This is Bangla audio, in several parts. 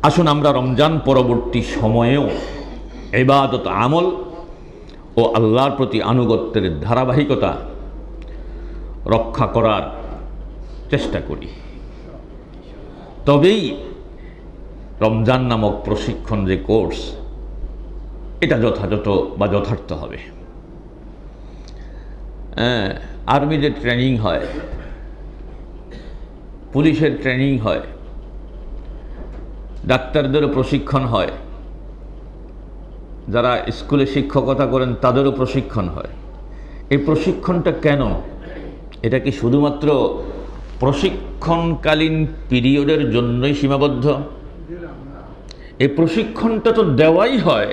আসুন আমরা রমজান পরবর্তী সময়েও ইবাদত আমল ও আল্লাহর প্রতি আনুগত্যের ধারাবাহিকতা রক্ষা করার চেষ্টা করি। তবেই রমজান নামক প্রশিক্ষণ যে কোর্স, এটা যথাযথ বা যথার্থ হবে। আর্মিদের ট্রেনিং হয়, পুলিশের ট্রেনিং হয়, ডাক্তারদেরও প্রশিক্ষণ হয়, যারা স্কুলে শিক্ষকতা করেন তাদেরও প্রশিক্ষণ হয়। এই প্রশিক্ষণটা কেন? এটা কি শুধুমাত্র প্রশিক্ষণকালীন পিরিয়ডের জন্যই সীমাবদ্ধ? এই প্রশিক্ষণটা তো দেওয়াই হয়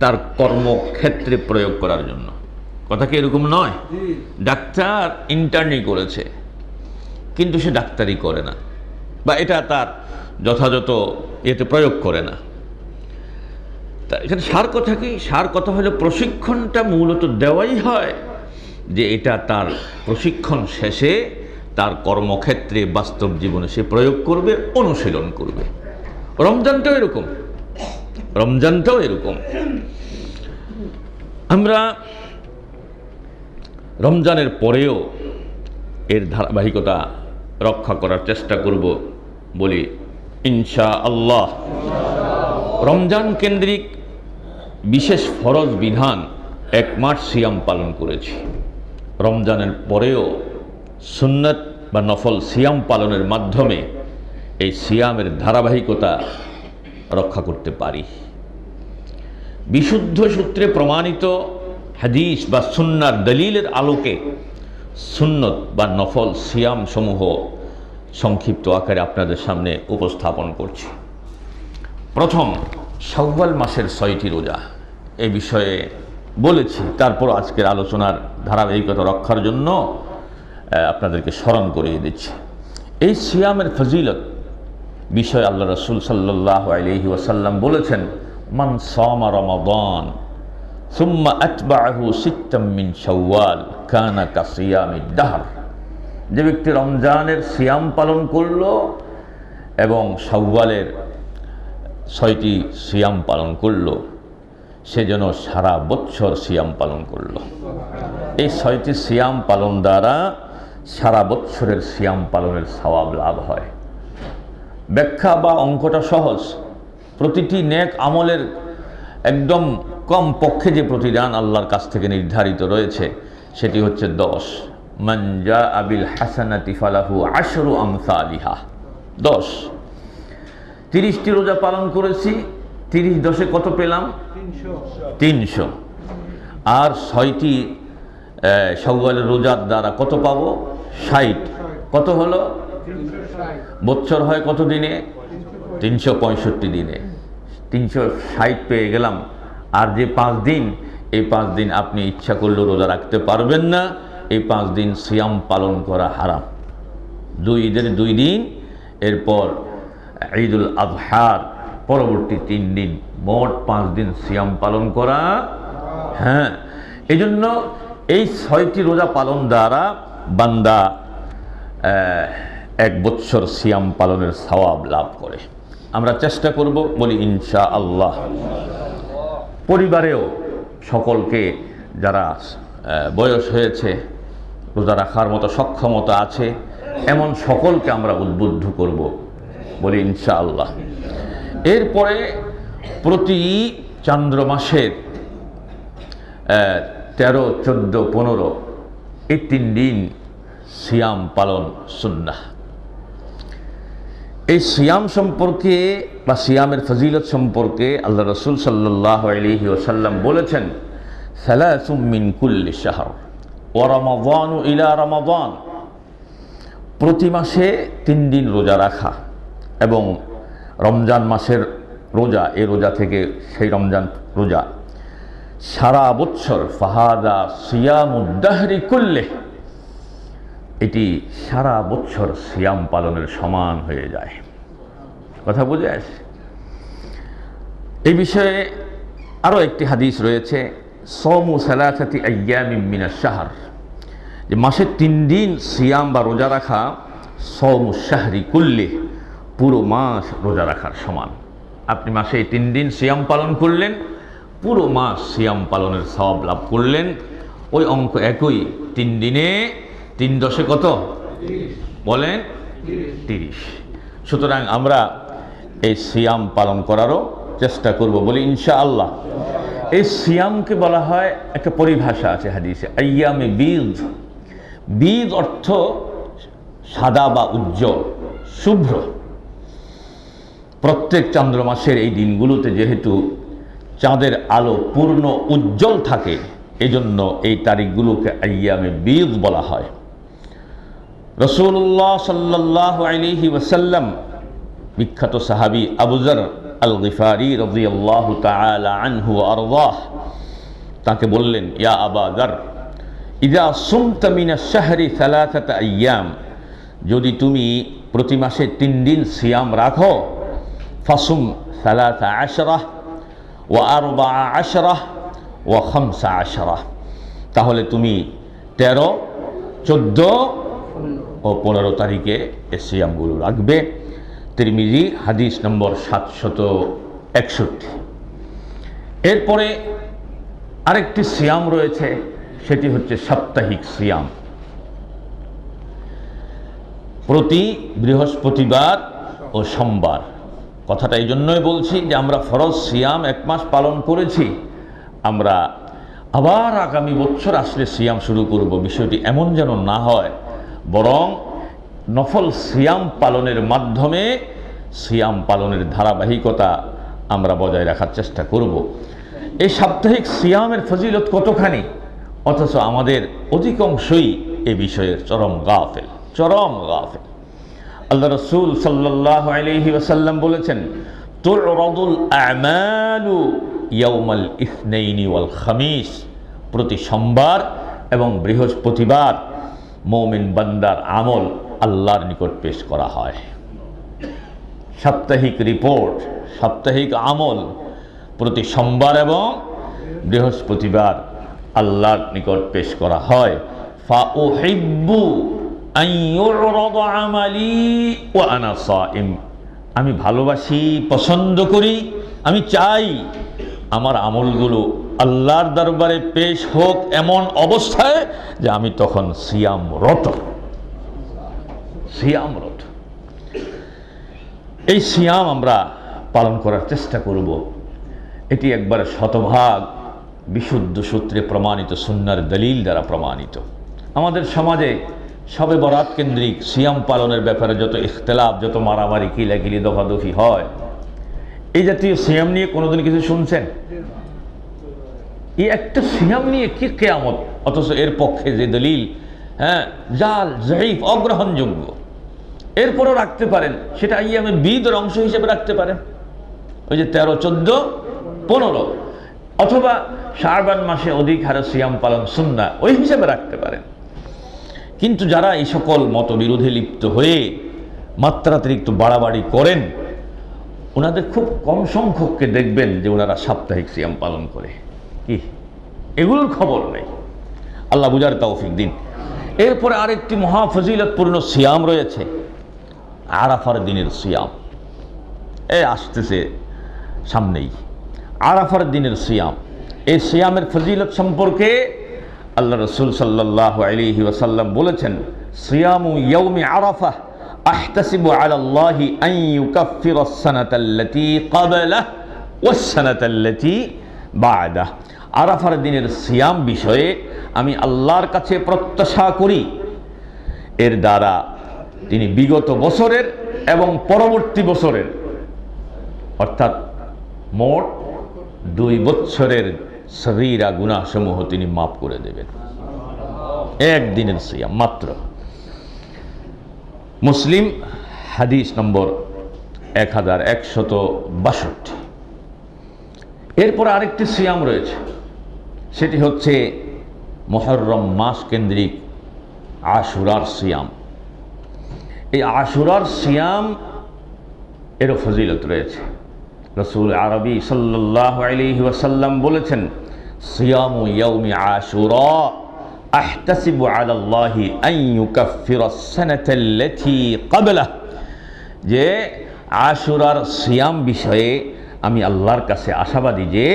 তার কর্মক্ষেত্রে প্রয়োগ করার জন্য। কথা কি এরকম নয়? ডাক্তার ইন্টার্নি করেছে, কিন্তু সে ডাক্তারি করে না, বা এটা তার যথাযথ এতে প্রয়োগ করে না। তা এখানে সার কথা কি? সার কথা হলো প্রশিক্ষণটা মূলত দেওয়াই হয় যে এটা তার প্রশিক্ষণ শেষে তার কর্মক্ষেত্রে বাস্তব জীবনে সে প্রয়োগ করবে, অনুশীলন করবে। রমজানটাও এরকম, রমজানটাও এরকম। আমরা রমজানের পরেও এর ধারাবাহিকতা রক্ষা করার চেষ্টা করব বলি ইনশাআল্লাহ। রমজান কেন্দ্রিক বিশেষ ফরজ বিধান 1 মাস সিয়াম পালন করেছি। রমজানের পরেও সুন্নত বা নফল সিয়াম পালনের মাধ্যমে এই সিয়ামের ধারাবাহিকতা রক্ষা করতে পারি। বিশুদ্ধ সূত্রে প্রমাণিত হাদিস বা সুন্নার দলিলের আলোকে সুন্নত বা নফল সিয়াম সমূহ সংক্ষিপ্ত আকারে আপনাদের সামনে উপস্থাপন করছি। প্রথম, শাওয়াল মাসের 6টি রোজা। এই বিষয়ে বলেছি, তারপর আজকের আলোচনার ধারাবাহিকতা রক্ষার জন্য আপনাদেরকে স্মরণ করিয়ে দিচ্ছি। এই সিয়ামের ফজিলত বিষয়ে আল্লাহ রাসূল সাল্লাল্লাহু আলাইহি ওয়াসাল্লাম বলেছেন, মান সামা রমাদান সুম্মা আতবাআহু সিত্তাম মিন শাওয়াল কানা কাসিয়ামিদ দাহর। যে ব্যক্তি রমজানের সিয়াম পালন করলো এবং শাওয়ালের 6টি সিয়াম পালন করলো, সে যেন সারা বছর সিয়াম পালন করলো। এই 6টি সিয়াম পালন দ্বারা সারা বছরের সিয়াম পালনের সওয়াব লাভ হয়। ব্যাখ্যা বা অঙ্কটা সহজ। প্রতিটি নেক আমলের একদম কম পক্ষে যে প্রতিদান আল্লাহর কাছ থেকে নির্ধারিত রয়েছে সেটি হচ্ছে 10। মান জাআ বিল হাসানাতি ফালাহু 10 আমসালিহা। 10। 30টি রোজা পালন করেছি, 30 10 কত পেলাম? 300। আর 6টি শাওয়ালের রোজার দ্বারা কত পাবো? 60। কত হলো? বছর হয় কত দিনে? 365 দিনে। 360 পেয়ে গেলাম। আর যে 5 দিন, এই 5 দিন আপনি ইচ্ছা করলেও রোজা রাখতে পারবেন না। এই 5 দিন সিয়াম পালন করা হারাম। 2 ঈদের 2 দিন, এরপর ঈদুল আজহার পরবর্তী 3 দিন, মোট 5 দিন সিয়াম পালন করা। হ্যাঁ, এই জন্য এই 6টি রোজা পালন দ্বারা বান্দা 1 বছর সিয়াম পালনের সওয়াব লাভ করে। আমরা চেষ্টা করব বলি ইনশাআল্লাহ। পরিবারেও সকলকে, যারা বয়স হয়েছে, রোজা রাখার মতো সক্ষমতা আছে, এমন সকলকে আমরা উদ্বুদ্ধ করব বলি ইনশাআল্লাহ। এরপরে প্রতি চান্দ্র মাসের 13, 14, 15 এই 3 দিন সিয়াম পালন সুন্নাহ। এই সিয়াম সম্পর্কে বা সিয়ামের ফজিলত সম্পর্কে আল্লাহ রাসূল সাল্লাল্লাহু আলাইহি ওয়াসাল্লাম বলেছেন, সালাসুম মিন কুল্লি শাহর ওয়া রমাদানু ইলা রমাদান। প্রতি মাসে 3 দিন রোজা রাখা এবং রমজান মাসের রোজা, এই রোজা থেকে সেই রমজান রোজা সারা বছর, ফাহাদা সিয়ামুদ দাহরি কুল্লিহ, এটি সারা বছর সিয়াম পালনের সমান হয়ে যায়। কথা বুঝে আসে? এই বিষয়ে আরও একটি হাদিস রয়েছে, সাওমু সালাসাতি আইয়ামিন মিনাশ শাহর, যে মাসে 3 দিন সিয়াম বা রোজা রাখা সাওমু শাহরি কুল্লিহ, পুরো মাস রোজা রাখার সমান। আপনি মাসে 3 দিন সিয়াম পালন করলেন, পুরো মাস সিয়াম পালনের সওয়াব লাভ করলেন। ওই অঙ্ক একই, 3 দিনে 3 দশে কত বলেন? 30। সুতরাং আমরা এই সিয়াম পালন করারও চেষ্টা করব, বলি ইনশাআল্লাহ। এই সিয়ামকে বলা হয়, একটা পরিভাষা আছে হাদিসে, আইয়ামে বীদ। বীদ অর্থ সাদা বা উজ্জ্বল, শুভ্র। প্রত্যেক চন্দ্র মাসের এই দিনগুলোতে যেহেতু চাঁদের আলো পূর্ণ উজ্জ্বল থাকে, এজন্য এই তারিখগুলোকে আইয়ামে বীদ বলা হয়। রাসূলুল্লাহ সাল্লাল্লাহু আলাইহি ওয়াসাল্লাম, বিখ্যাত সাহাবী আবু যর আল গিফারি রাদিয়াল্লাহু তাআলা আনহু ওয়া আরদাহ, তাকে বললেন, ইয়া আবা যর, ইযা সুমতা মিনাশ শাহরি সালাসাতা আইয়াম, যদি তুমি প্রতি মাসে 3 দিন সিয়াম রাখো, ফাসুম 13 ওয়া 14 ওয়া 15, তাহলে তুমি 13, 14 ও 15 তারিখে এই সিয়ামগুলো রাখবে। তিরমিজি হাদিস নম্বর 761। এরপরে আরেকটি সিয়াম রয়েছে, সেটি হচ্ছে সাপ্তাহিক সিয়াম। প্রতি বৃহস্পতিবার ও সোমবার। কথাটা এই জন্যই বলছি যে আমরা ফরজ সিয়াম 1 মাস পালন করেছি, আমরা আবার আগামী বছর আসলে সিয়াম শুরু করব, বিষয়টি এমন যেন না হয়, বরং নফল সিয়াম পালনের মাধ্যমে সিয়াম পালনের ধারাবাহিকতা আমরা বজায় রাখার চেষ্টা করব। এই সাপ্তাহিক সিয়ামের ফজিলত কতখানি, অথচ আমাদের অধিকাংশই এ বিষয়ের চরম গাফেল। আল্লাহ রাসূল সাল্লাল্লাহু আলাইহি ওয়াসাল্লাম বলেছেন, তু'রাদুল আমালু ইয়াউমাল ইসনাইনি ওয়াল খামিস, প্রতি সোমবার এবং বৃহস্পতিবার মুমিন বান্দার আমল আল্লাহর নিকট পেশ করা হয়। সাপ্তাহিক রিপোর্ট, সাপ্তাহিক আমল প্রতি সোমবার এবং বৃহস্পতিবার আল্লাহর নিকট পেশ করা হয়। ফাউহিব্বু আন ইউরাদা আমালি ওয়া আনা সাইম, আমি ভালোবাসি, পছন্দ করি, আমি চাই আমার আমলগুলো আল্লাহর দরবারে পেশ হোক এমন অবস্থায় যে আমি তখন সিয়ামরত। এই সিয়াম আমরা পালন করার চেষ্টা করব। এটি একবার শতভাগ বিশুদ্ধ সূত্রে প্রমাণিত, সুন্নাহর দলিল দ্বারা প্রমাণিত। আমাদের সমাজে শবে বরাত কেন্দ্রিক সিয়াম পালনের ব্যাপারে যত ইখতিলাফ, যত মারামারি, কিলাকিলি, দফাদফি হয়, এই জাতীয় সিয়াম নিয়ে কোনোদিন কিছু শুনছেন? এই একটা সিয়াম নিয়ে কি কিয়ামত, অথচ এর পক্ষে যে দলিল জাল, যায়ীফ, অগ্রহণযোগ্য, এরপরও রাখতে পারেন, সেটা আইয়ামে বীদের অংশ হিসেবে রাখতে পারেন। ওই যে 13, 14, 15, অথবা শাবান মাসে অধিক হারে সিয়াম পালন সুন্নাহ, ওই হিসেবে রাখতে পারেন। কিন্তু যারা এই সকল মতবিরোধে লিপ্ত হয়ে মাত্রাতিরিক্ত বাড়াবাড়ি করেন, ওনাদের খুব কম সংখ্যককে দেখবেন যে ওনারা সাপ্তাহিক সিয়াম পালন করে। কি এগুলোর খবর নেই। আল্লাহ বুঝার তৌফিক দিন। এরপরে আরেকটি মহাফজিলতপূর্ণ সিয়াম রয়েছে, আরাফার দিনের সিয়াম। আসতেছে সামনেই আরাফার দিনের সিয়াম। এই সিয়ামের ফজিলত সম্পর্কে আল্লাহ রাসূল সাল্লাল্লাহু আলাইহি ওয়াসাল্লাম বলেছেন, সিয়ামু ইয়াউমি আরাফা আহতাসিবু আলাল্লাহি আন ইউকাফিরাস সানাতাল্লাতী ক্বাবলাহু ওয়াস সানাতাল্লাতী বা'দাহু। আরাফার দিনের সিয়াম বিষয়ে আমি আল্লাহর কাছে প্রত্যাশা করি, এর দ্বারা তিনি বিগত বছরের এবং পরবর্তী বছরের, অর্থাৎ মোট 2 বছরের সগীরা গুনাহসমূহ তিনি মাফ করে দেবেন। একদিনের সিয়াম মাত্র। মুসলিম হাদিস নম্বর 1162। এরপর আরেকটি সিয়াম রয়েছে, সেটি হচ্ছে মুহররম মাস কেন্দ্রিক আশুরার সিয়াম। এই আশুরার সিয়াম এরও ফজিলত রয়েছে। রাসূল আরবি সাল্লাল্লাহু আলাইহি ওয়াসাল্লাম বলেছেন, সিয়ামু ইয়াউমি আশুরা আহতাসিবু আলাল্লাহি আন ইউকাফিরাস সানাতাল্লাতী ক্বাবলাহু, যে আশুরার সিয়াম বিষয়ে আমি আল্লাহর কাছে আশাবাদী যে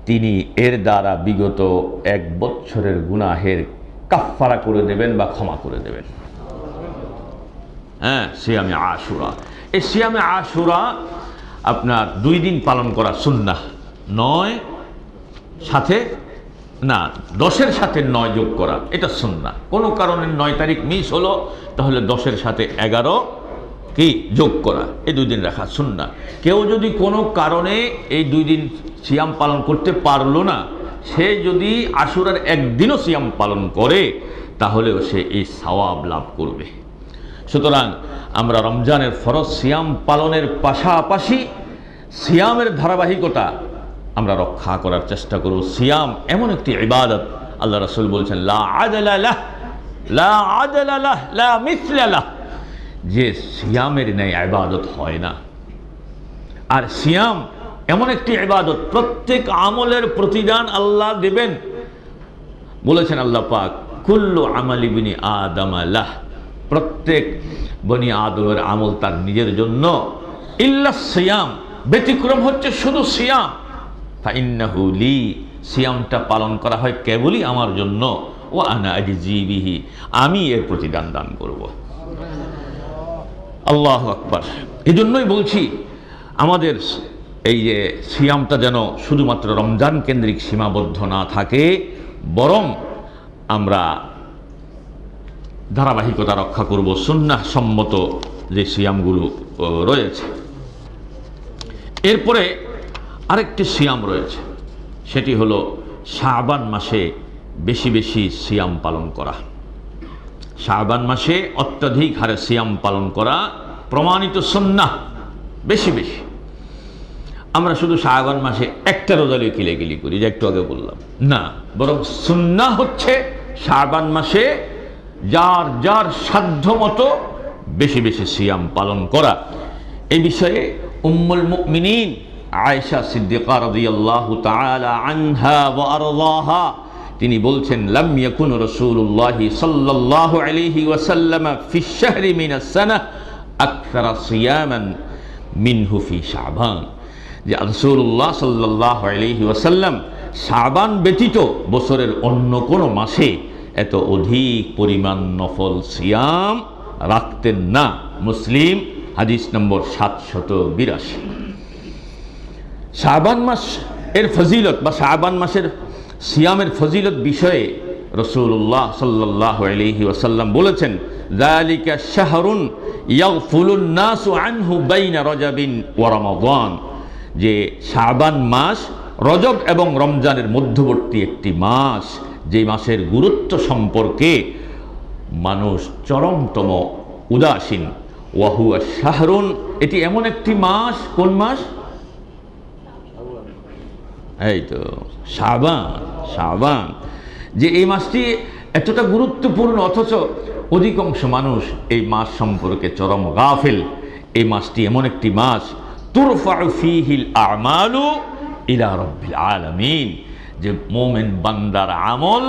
তিনি এর দ্বারা বিগত 1 বছরের গুনাহের কাফফারা করে দেবেন বা ক্ষমা করে দেবেন। হ্যাঁ, সিয়ামে আশুরা। এই সিয়ামে আশুরা আপনার 2 দিন পালন করা সুন্নাহ, 9 সাথে না 10-এর সাথে 9 যোগ করা, এটা সুন্নাহ। কোনো কারণে 9 তারিখ মিস হলো, তাহলে 10-এর সাথে 11 কি যোগ করা, এই 2 দিন রাখা সুন্নাহ। কেউ যদি কোনো কারণে এই 2 দিন সিয়াম পালন করতে পারলো না, সে যদি আশুরার একদিনও সিয়াম পালন করে তাহলেও সে এই সওয়াব লাভ করবে। সুতরাং আমরা রমজানের ফরজ সিয়াম পালনের পাশাপাশি সিয়ামের ধারাবাহিকতা আমরা রক্ষা করার চেষ্টা করব। সিয়াম এমন একটি ইবাদত, আল্লাহ রাসূল বলছেন লা আদলা লাহ, লা আদলা লাহ, লা মিসলা লাহ, যে সিয়ামের ন্যায় ইবাদত হয় না। আর সিয়াম এমন একটি ইবাদত, প্রত্যেক আমলের প্রতিদান আল্লাহ দেবেন। বলেছেন আল্লাহ পাক কুল্লু আমালি বিনি আদম লাহ, প্রত্যেক বনি আদমের আমল তার নিজের জন্য, ইল্লা সিয়াম, ব্যতিক্রম হচ্ছে শুধু সিয়াম। ফাইন্নাহু লি, সিয়ামটা পালন করা হয় কেবলই আমার জন্য, ও আনা আজজি বিহি, আমি এর প্রতিদান দান করব। আল্লাহু আকবার। এজন্যই বলছি আমাদের এই যে সিয়ামটা যেন শুধুমাত্র রমজান কেন্দ্রিক সীমাবদ্ধ না থাকে, বরং আমরা ধারাবাহিকতা রক্ষা করব সুন্নাহ সম্মত যে সিয়ামগুলো রয়েছে। এরপরে আরেকটি সিয়াম রয়েছে, সেটি হলো শাবান মাসে বেশি বেশি সিয়াম পালন করা। শাবান মাসে অত্যধিক হারে সিয়াম পালন করা প্রমাণিত সুন্নাহ, বেশি বেশি। আমরা শুধু শাবান মাসে একটা রোজা কিলেগিলি করি, যে একটু আগে বললাম না, বরং সুন্নাহ হচ্ছে শাবান মাসে যার যার সাধ্য মতো বেশি বেশি সিয়াম পালন করা। এই বিষয়ে উম্মুল মুমিনিন আয়েশা সিদ্দিকা রাদিয়াল্লাহু তাআলা আনহা ওয়া আরদাহা তিনি বলছেন লাম ইয়াকুন রাসূলুল্লাহ সাল্লাল্লাহু আলাইহি ওয়াসাল্লাম ফি শাহরি মিনাস সানাহ আকসারা সিয়ামান মিনহু ফি শাবান, যে রাসূলুল্লাহ সাল্লাল্লাহু আলাইহি ওয়াসাল্লাম শাবান ব্যতীত বছরের অন্য কোনো মাসে এত অধিক পরিমাণ নফল সিয়াম রাখতেন না। মুসলিম হাদিস নম্বর 782। শাবান মাস এর ফজিলত বা শাবান মাসের সিয়ামের ফজিলত বিষয়ে রাসূলুল্লাহ সাল্লাল্লাহু আলাইহি ওয়াসাল্লাম বলেছেন যালিকা শাহরুন ইয়াগফুলুন নাসু আনহু বাইনা রজবিন ওয়া রমাদান, যে শাবান মাস রজব এবং রমজানের মধ্যবর্তী একটি মাস, যে মাসের গুরুত্ব সম্পর্কে মানুষ চরমতম উদাসীন। ওয়াহুয়া শাহরুন, এটি এমন একটি মাস, কোন মাস? এই তো শাবান। শাবান, যে এই মাসটি এতটা গুরুত্বপূর্ণ, অথচ অধিকাংশ মানুষ এই মাস সম্পর্কে চরম গাফিল। এই মাসটি এমন একটি মাস তুরফাউ ফীহিল আমালু ইলা রাব্বিল আলামিন, যে মুমিন বান্দার আমল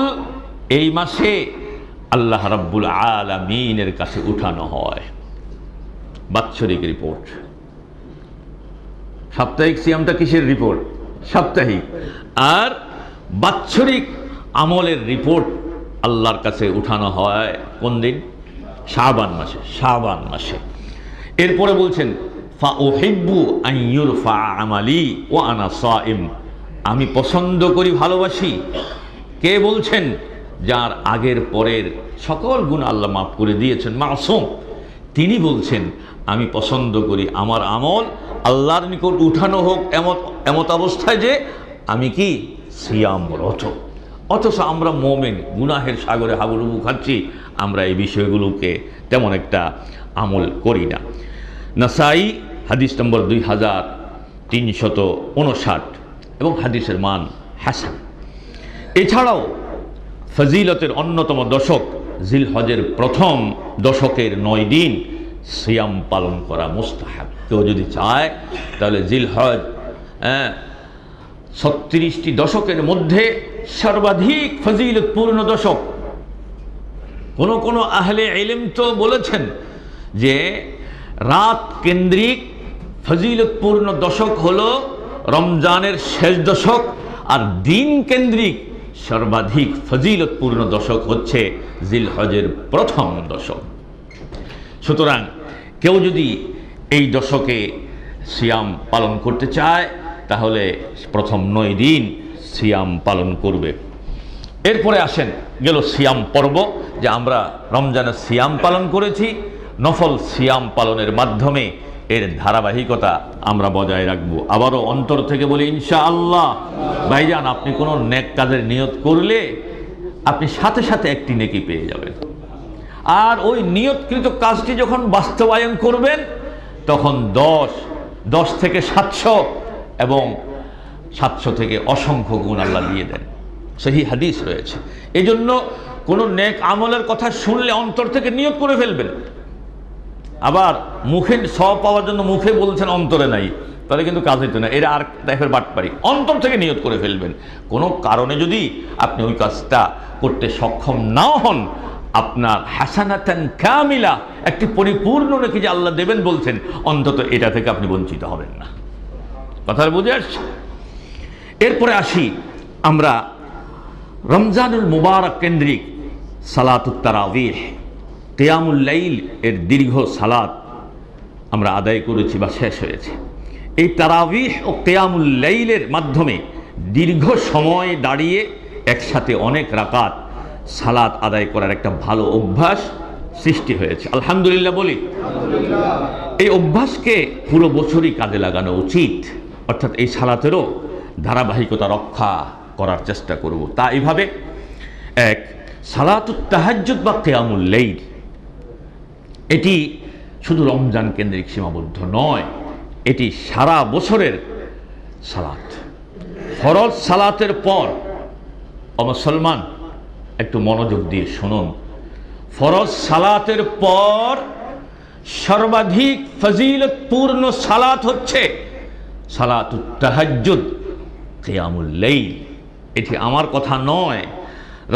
এই মাসে আল্লাহ রাব্বুল আলামিনের কাছে উঠানো হয়। বাৎসরিক রিপোর্ট, সাপ্তাহিক সিয়ামটা কিসের রিপোর্ট? সাপ্তাহিক। আর বাৎসরিক আমলের রিপোর্ট আল্লাহর কাছে উঠানো হয় কোন দিন? শাবান মাসে। শাবান মাসে। এরপরে বলছেন ফাউহিব্বু আন ইউরফা আমালি ওয়া আনা সাইম, আমি পছন্দ করি, ভালোবাসি। কে বলছেন? যার আগের পরের সকল গুনাহ আল্লাহ মাফ করে দিয়েছেন, মাসুম। তিনি বলছেন আমি পছন্দ করি আমার আমল আল্লাহর নিকট উঠানো হোক এমত অবস্থায় যে আমি কি সিয়ামরত। অথচ আমরা মুমিন, গুনাহের সাগরে হাবুডুবু খাচ্ছি, আমরা এই বিষয়গুলোকে তেমন একটা আমল করি না। নাসাই হাদিস নম্বর 2359 এবং হাদিসের মান হাসান। এছাড়াও ফজিলতের অন্যতম দশক জিলহজের প্রথম দশকের 9 দিন সিয়াম পালন করা মুস্তাহাব। কেউ যদি চায় তাহলে জিলহজ 36টি দশকের মধ্যে সর্বাধিক ফজিলতপূর্ণ দশক। কোন আহলে ইলম তো বলেছেন যে রাত কেন্দ্রিক ফজিলতপূর্ণ দশক হলো রমজানের শেষ দশক, আর দিন কেন্দ্রিক সর্বাধিক ফজিলতপূর্ণ দশক হচ্ছে জিলহজের প্রথম দশক। সুতরাং কেউ যদি এই দশকে সিয়াম পালন করতে চায় তাহলে প্রথম 9 দিন সিয়াম পালন করবে। এরপরে আসেন, গেল সিয়াম পর্ব, যে আমরা রমজানের সিয়াম পালন করেছি, নফল সিয়াম পালনের মাধ্যমে এর ধারাবাহিকতা আমরা বজায় রাখবো। আবারও অন্তর থেকে বলি ইনশাআল্লাহ। ভাইজান, আপনি কোনো নেক কাজের নিয়ত করলে আপনি সাথে সাথে একটি নেকি পেয়ে যাবেন, আর ওই নিয়তকৃত কাজটি যখন বাস্তবায়ন করবেন তখন 10 থেকে 700 এবং 700 থেকে অসংখ্য গুণ আল্লাহ দিয়ে দেন। সহি হাদিস রয়েছে। এই জন্য কোনো নেক আমলের কথা শুনলে অন্তর থেকে নিয়ত করে ফেলবেন। আবার মুখে সব পাওয়ার জন্য মুখে বলছেন, অন্তরে নাই, তাহলে কিন্তু কাজ হইতো না। এরা আর টাইপের বাটপারি। অন্তর থেকে নিয়ত করে ফেলবেন। কোনো কারণে যদি আপনি ওই কাজটা করতে সক্ষম নাও হন, আপনার হাসানাতান কামিলা, একটি পরিপূর্ণ নেকি যে আল্লাহ দেবেন বলছেন, অন্তত এটা থেকে আপনি বঞ্চিত হবেন না। কথা বুঝে আসছে? এরপরে আসি আমরা রমজানুল মুবারক কেন্দ্রিক সালাতুত তারাবিহ, কিয়ামুল লাইল এর দীর্ঘ সালাত আমরা আদায় করেছি বা শেষ হয়েছে। এই তারাবিহ ও কিয়ামুল লাইলের মাধ্যমে দীর্ঘ সময় দাঁড়িয়ে একসাথে অনেক রাকাত সালাত আদায় করার একটা ভালো অভ্যাস সৃষ্টি হয়েছে। আলহামদুলিল্লাহ বলি। এই অভ্যাসকে পুরো বছরই কাজে লাগানো উচিত, অর্থাৎ এই সালাতেরও ধারাবাহিকতা রক্ষা করার চেষ্টা করব। তা এইভাবে এক, সালাতুত তাহাজ্জুদ বা কিয়ামুল লাইল, এটি শুধু রমজান কেন্দ্রিক সীমাবদ্ধ নয়, এটি সারা বছরের সালাত। ফরজ সালাতের পর, মুসলমান একটু মনোযোগ দিয়ে শুনুন, ফরজ সালাতের পর সর্বাধিক ফজিলতপূর্ণ সালাত হচ্ছে সালাতুত তাহাজ্জুদ, কিয়ামুল লাইল। এটি আমার কথা নয়,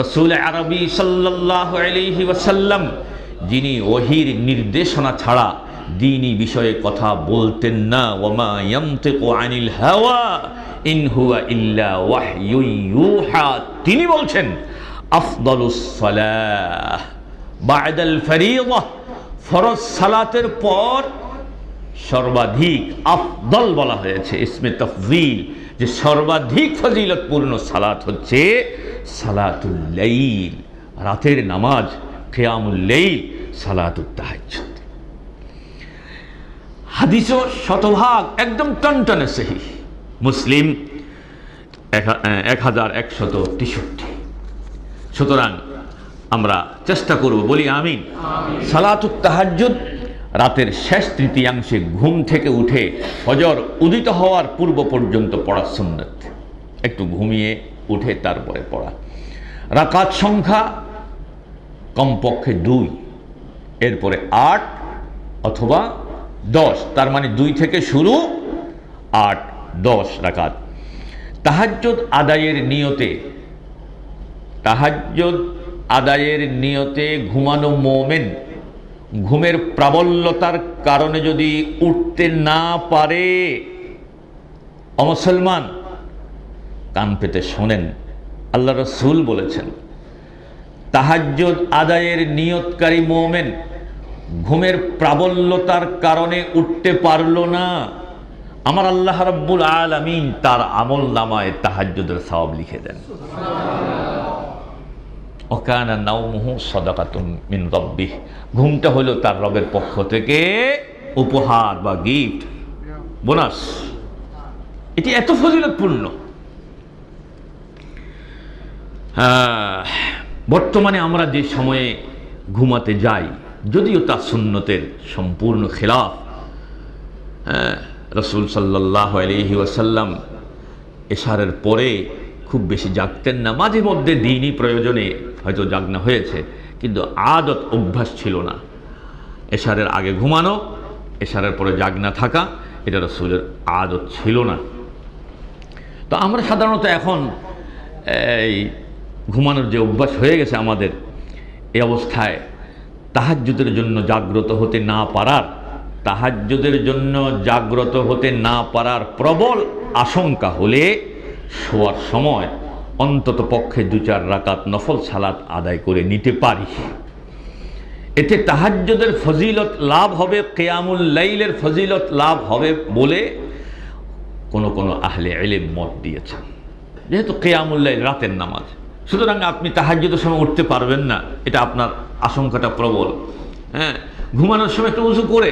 রাসূল আরবি সাল্লাল্লাহু আলাইহি ওয়াসাল্লাম, যিনি ওহীর নির্দেশনা ছাড়া দ্বীনি বিষয়ে কথা বলতেন না, ওয়ামা ইয়ানতিকু আনিল হাওয়া ইন হুয়া ইল্লা ওয়াহয়ুন ইউহা, তিনি বলছেন আফদালুস সালাহ বা'দাল ফরিয়্যা, ফরজ সালাতের পর সর্বাধিক আফদল বলা হয়েছে, ইসমে তাফযীল, যে সর্বাধিক ফজিলতপূর্ণ সালাত হচ্ছে সালাতুল লাইল, রাতের নামাজ, কিয়ামুল লাইল, সালাতুত তাহাজ্জুদ। হাদিসও শতভাগ একদম টনটনে সহিহ, মুসলিম 1163। সুতরাং আমরা চেষ্টা করব, বলি আমিন। সালাতুত তাহাজ্জুদ রাতের শেষ তৃতীয়াংশে ঘুম থেকে উঠে ফজর উদিত হওয়ার পূর্ব পর্যন্ত পড়া সুন্নাত। একটু ঘুমিয়ে উঠে তারপরে পড়া। রাকাত সংখ্যা কমপক্ষে 2, এরপরে 8 অথবা 10, তার মানে 2 থেকে শুরু, 8-10 রাকাত। তাহাজ্জুদ আদায়ের নিয়তে ঘুমানো মোমেন ঘুমের প্রাবল্যতার কারণে যদি উঠতে না পারে, মুসলমান কান পেতে শোনেন, আল্লাহ রাসূল বলেছেন, তাহাজ্জুদ আদায়ের নিয়তকারী মোমেন ঘুমের প্রাবল্যতার কারণে উঠতে পারল না, আমার আল্লাহ রাব্বুল আলামিন তার আমল নামায় তাহাজ্জুদের সওয়াব লিখে দেন। ওয়াকানা নাওমুহু সাদাকাতুন মিন রাব্বিহ, ঘুমটা হলো তার রবের পক্ষ থেকে উপহার বা গিফট, বোনাস। এটি এত ফজিলতপূর্ণ। বর্তমানে আমরা যে সময়ে ঘুমাতে যাই, যদিও তা সুন্নতের সম্পূর্ণ খেলাফ। রাসূল সাল্লাল্লাহু আলাইহি ওয়াসাল্লাম এশারের পরে খুব বেশি জাগতেন না, মাঝে মধ্যে দ্বীনি প্রয়োজনে হয়তো জাগনা হয়েছে, কিন্তু আদত অভ্যাস ছিল না। এশারের আগে ঘুমানো, এশারের পরে জাগনা থাকা, এটা রাসূলের আদত ছিল না। তো আমরা সাধারণত এখন এই ঘুমানোর যে অভ্যাস হয়ে গেছে আমাদের, এই অবস্থায় তাহাজ্জুদের জন্য জাগ্রত হতে না পারার তাহাজ্জুদের জন্য জাগ্রত হতে না পারার প্রবল আশঙ্কা হলে শোয়ার সময় অন্তত পক্ষে 2-4 রাকাত নফল সালাত আদায় করে নিতে পারি। এতে তাহাজ্জুদের ফজিলত লাভ হবে, কিয়ামুল লাইলের ফজিলত লাভ হবে বলে কোন আহলে ইলম মত দিয়েছেন। যেহেতু কিয়ামুল লাইল রাতের নামাজ, সুতরাং আপনি তাহাজ্জুদের সময় উঠতে পারবেন না, এটা আপনার আশঙ্কাটা প্রবল। হ্যাঁ, ঘুমানোর সময় একটু উযু করে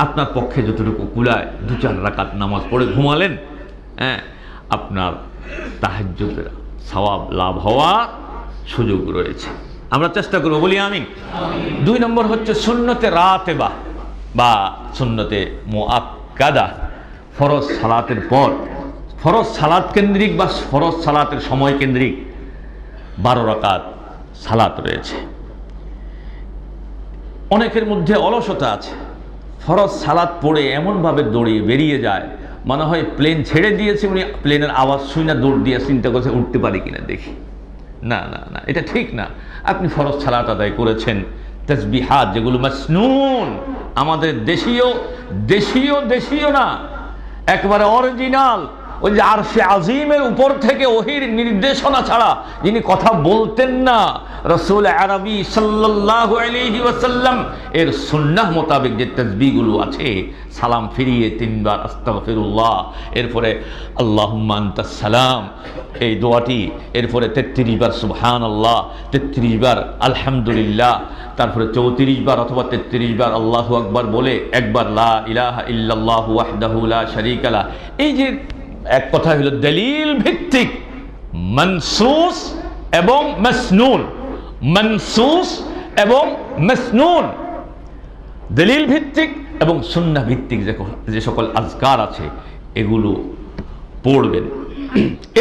আপনার পক্ষে যতটুকু কুলায় 2-4 রাকাত নামাজ পড়ে ঘুমালেন, হ্যাঁ, আপনার তাহাজ্জুদের সওয়াব লাভ হওয়ার সুযোগ রয়েছে। আমরা চেষ্টা করব, বলি আমিন। 2 নম্বর হচ্ছে সুন্নতে রাতেবা বা সুন্নতে মুআক্কাদা। ফরজ সালাতের পর, ফরজ সালাত কেন্দ্রিক বা ফরজ সালাতের সময় কেন্দ্রিক 12 রাকাত সালাত রয়েছে। অনেকের মধ্যে অলসতা আছে, ফরজ সালাত পড়ে এমনভাবে দৌড়িয়ে বেরিয়ে যায়, মনে হয় প্লেন ছেড়ে দিয়েছে, উনি প্লেনের আওয়াজ শুনে না দৌড় দিয়ে চিন্তা করছে উঠতে পারি কিনা দেখি। না না না, এটা ঠিক না। আপনি ফরজ সালাত আদায় করেছেন, তাসবিহাত যেগুলো মাসনুন, আমাদের দেশীয় না, একবারে অরিজিনাল, ওই যে আরশে আজিমের উপর থেকে ওহির নির্দেশনা ছাড়া যিনি কথা বলতেন না, রাসূল আরবি সাল্লাল্লাহু আলাইহি ওয়াসাল্লাম এর সুন্নাহ মোতাবেক যে তাসবিহগুলো আছে, সালাম ফিরিয়ে 3 বার আস্তাগফিরুল্লাহ, এরপরে আল্লাহুম্মা আনতাস সালাম এই দোয়াটি, এরপরে 33 বার সুবহানাল্লাহ, 33 বার আলহামদুলিল্লাহ, তারপরে 34 বার অথবা 33 বার আল্লাহু আকবার বলে একবার লা ইলাহা ইল্লাল্লাহু ওয়াহদাহু লা শারীকা লাহ। এই যে এক কথা হলো দলিল ভিত্তিক মানসুস এবং মাসনুন, মানসুস এবং মাসনুন, দলিল ভিত্তিক এবং সুন্নাহ ভিত্তিক যে সকল আজকার আছে এগুলো পড়বেন।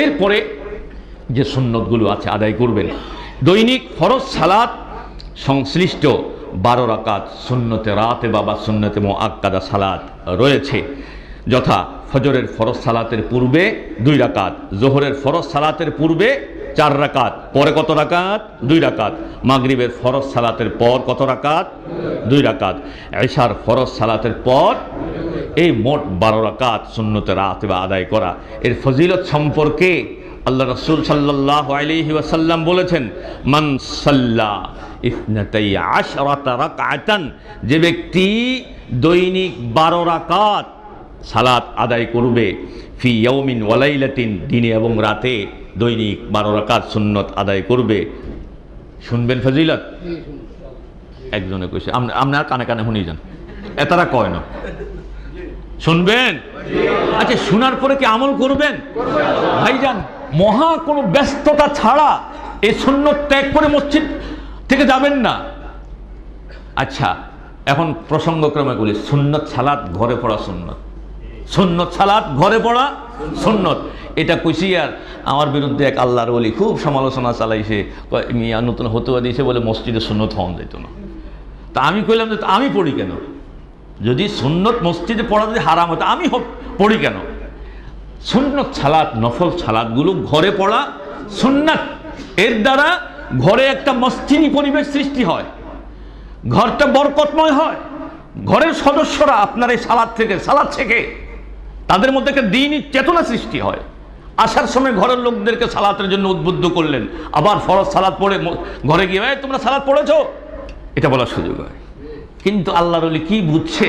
এরপরে যে সুন্নতগুলো আছে আদায় করবেন। দৈনিক ফরজ সালাত সংশ্লিষ্ট 12 রাকাত সুন্নতে রাতে বা সুন্নতে মুআক্কাদা সালাত রয়েছে, যথা ফজরের ফরজ সালাতের পূর্বে 2 রাকাত, জোহরের ফরজ সালাতের পূর্বে 4 রাকাত, পরে কত রাকাত? 2 রাকাত, মাগরিবের ফরজ সালাতের পর কত রাকাত? 2 রাকাত, ইশার ফরজ সালাতের পর, এই মোট 12 রাকাত সুন্নতে রাতে বা আদায় করা। এর ফজিলত সম্পর্কে আল্লাহ রাসূল সাল্লাল্লাহু আলাইহি ওয়াসাল্লাম বলেছেন, মান সাল্লা 12 রাকাতান, যে ব্যক্তি দৈনিক 12 রাকাত সালাত আদায় করবে, ফি ইয়াউমিন ওয়া লাইলাতিন, দিনে এবং রাতে দৈনিক 12 রাকাত সুন্নত আদায় করবে। শুনবেন ফজিলত? একজনে কইছে, আপনার কানে কানে শুনি যান, এতারা কয় না, শুনবেন? আচ্ছা, শোনার পরে কি আমল করবেন? ভাইজান, মহা কোনো ব্যস্ততা ছাড়া এই সুন্নত ত্যাগ করে মসজিদ থেকে যাবেন না। আচ্ছা, এখন প্রসঙ্গক্রমে বলি, সুন্নত সালাত ঘরে পড়া সুন্নত, সুন্নত সালাত ঘরে পড়া সুন্নত। এটা কইছি আর আমার বিরুদ্ধে এক আল্লাহর ওলি খুব সমালোচনা চালাইছে, মিয়া নতুন হতুয়া দিয়েছে বলে মসজিদে সুন্নত হওয়া যেত না। তা আমি কইলাম যে আমি পড়ি কেন? যদি সুন্নত মসজিদে পড়া যদি হারাম হতো আমি পড়ি কেন? সুন্নত সালাত, নফল সালাতগুলো ঘরে পড়া সুন্নাত। এর দ্বারা ঘরে একটা মসজিদি পরিবেশ সৃষ্টি হয়, ঘরটা বরকতময় হয়, ঘরের সদস্যরা আপনার এই সালাত থেকে তাদের মধ্যে একটা দ্বীনি চেতনা সৃষ্টি হয়। আসার সময় ঘরের লোকদেরকে সালাতের জন্য উদ্বুদ্ধ করলেন, আবার ফরজ সালাত পড়ে ঘরে গিয়ে তোমরা সালাত পড়েছো, এটা বলার সুযোগ হয়। কিন্তু আল্লাহর ওলি কি বুঝছে?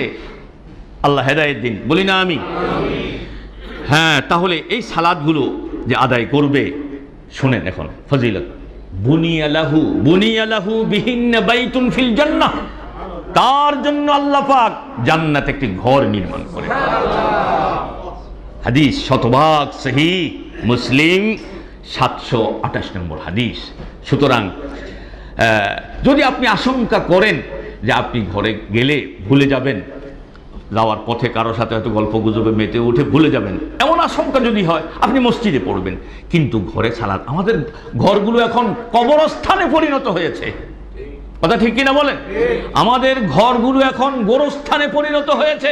আল্লাহ হেদায়েত দিন, বলি না আমি। হ্যাঁ, তাহলে এই সালাতগুলো যে আদায় করবে, শুনেন এখন ফজিলত। বুনিয়ালাহু বিহিন্না বাইতুন ফিল জান্নাহ, তার জন্য আল্লাহ পাক জান্নাতে একটি ঘর নির্মাণ করে। হাদিস শতভাগ সহিহ, মুসলিম 728 নম্বর হাদিস। সুতরাং যদি আপনি আশঙ্কা করেন যে আপনি ঘরে গেলে ভুলে যাবেন, যাওয়ার পথে কারোর সাথে হয়তো গল্প গুজবে মেতে উঠে ভুলে যাবেন, এমন আশঙ্কা যদি হয় আপনি মসজিদে পড়বেন। কিন্তু ঘরে সালাত, আমাদের ঘরগুলো এখন কবরস্থানে পরিণত হয়েছে, কথা ঠিক কিনা বলেন? আমাদের ঘরগুলো এখন গোরস্থানে পরিণত হয়েছে।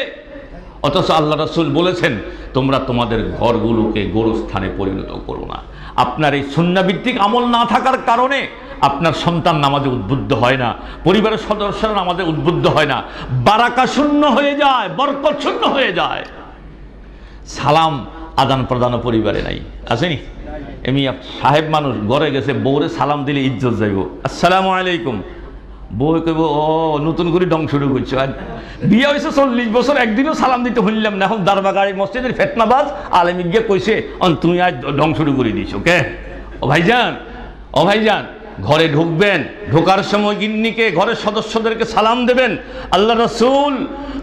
অথচ আল্লাহ রাসূল বলেছেন তোমরা তোমাদের ঘরগুলোকে গোরস্থানে পরিণত করো না। আপনার এই সুন্নাহভিত্তিক আমল না থাকার কারণে আপনার সন্তান নামাজে উদ্বুদ্ধ হয় না, পরিবারের সদস্যরা নামাজে উদ্বুদ্ধ হয় না, বারাকা শূন্য হয়ে যায়, বরকত শূন্য হয়ে যায়। সালাম আদান প্রদান পরিবারে নাই, আসেনি? এমনি সাহেব মানুষ ঘরে গেছে, বউরে সালাম দিলে ইজ্জত যাইব, আসসালামু আলাইকুম, বউ কইব ও নতুন করে ডং শুরু করছো। বিয়ে হয়েছে 40 বছর, একদিনও সালাম দিতে হইলাম না, এখন দারবাগাড়ি মসজিদের ফেতনাবাজ আলেমিক গিয়ে কইছে তুমি আজ ডং শুরু করে দিয়েছো কে? ও ভাইজান, ও ভাইজান, ঘরে ঢুকবেন, ঢোকার সময় গিন্নিকে, ঘরের সদস্যদেরকে সালাম দেবেন। আল্লাহ রাসূল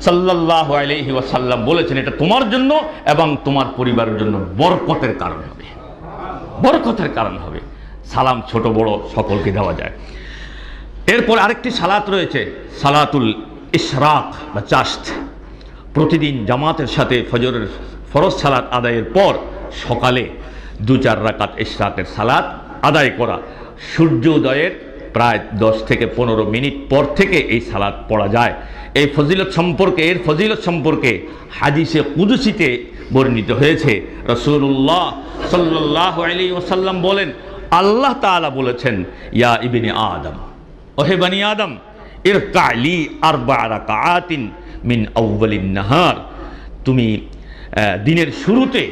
সাল্লাল্লাহু আলাইহি ওয়াসাল্লাম বলেছেন এটা তোমার জন্য এবং তোমার পরিবারের জন্য বরকতের কারণ হবে, বরকতের কারণ হবে। সালাম ছোট বড় সকলকে দেওয়া যায়। এরপর আরেকটি সালাত রয়েছে, সালাতুল ইশরাক বা চাশত। প্রতিদিন জামাতের সাথে ফজরের ফরজ সালাত আদায়ের পর সকালে 2-4 রাকাত ইশরাকের সালাত আদায় করা। সূর্যোদয়ের প্রায় 10 থেকে 15 মিনিট পর থেকে এই সালাত পড়া যায়। এই ফজিলত সম্পর্কে, এর ফজিলত সম্পর্কে হাদিসে কুদসিতে বর্ণিত হয়েছে। রাসূলুল্লাহ সাল্লাল্লাহু আলাইহি ওয়াসাল্লাম বলেন, আল্লাহ তাআলা বলেছেন, ইয়া ইবনে আদম, ওহে বনি আদম, ইরকালি 4 রাকাআতিন মিন আউয়ালিন নাহার, তুমি দিনের শুরুতে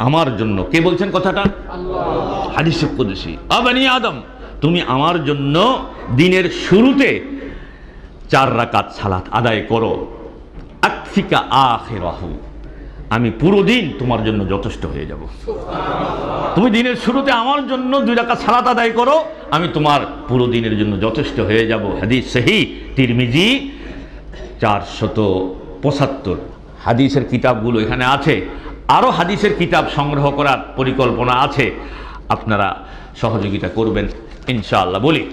আমার জন্য, কে বলছেন কথাটা? আল্লাহ। হাদিসে কুদসি, ও বনি আদম, তুমি আমার জন্য দিনের শুরুতে 4 রাকাত সালাত আদায় করো, আকফিকা আখিরাহু, আমি পুরো দিন তোমার জন্য যথেষ্ট হয়ে যাব। তুমি দিনের শুরুতে আমার জন্য 2 রাকাত সালাত আদায় করো, আমি তোমার পুরো দিনের জন্য যথেষ্ট হয়ে যাব। হাদিস সহিহ, তিরমিজি 475। হাদিসের কিতাবগুলো এখানে আছে, আরও হাদিসের কিতাব সংগ্রহ করার পরিকল্পনা আছে, আপনারা সহযোগিতা করবেন ইনশাআল্লাহ। বলি,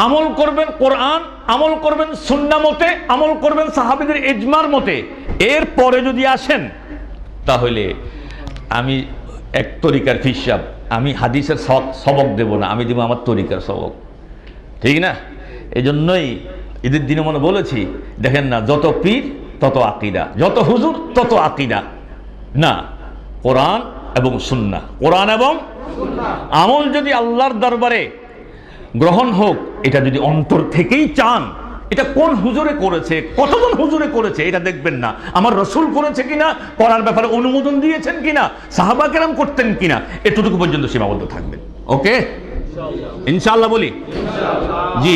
আমল করবেন কোরআন, আমল করবেন সুন্নাহ মতে, আমল করবেন সাহাবীদের ইজমার মতে। এরপরে যদি আসেন তাহলে আমি এক তরিকার ফিসাব, আমি হাদিসের সবক দেব না, আমি দেব আমার তরিকার সবক, ঠিক না? এই জন্যই ঈদের দিনে মনে বলেছি, দেখেন না, যত পীর তত আকিদা, যত হুজুর তত আকিদা না, কোরআন এবং সুন্নাহ, কোরআন এবং আমল যদি আল্লাহর দরবারে গ্রহণ হোক, এটা যদি অন্তর থেকেই চান, এটা কোন হুজুরে করেছে, কতজন হুজুরে করেছে এটা দেখবেন না, আমার রাসূল করেছে কিনা, করার ব্যাপারে অনুমোদন দিয়েছেন কিনা, সাহাবা কেরাম করতেন কিনা, এতটুকু পর্যন্ত সীমাবদ্ধ থাকবেন। ওকে, ইনশাআল্লাহ বলি। জি,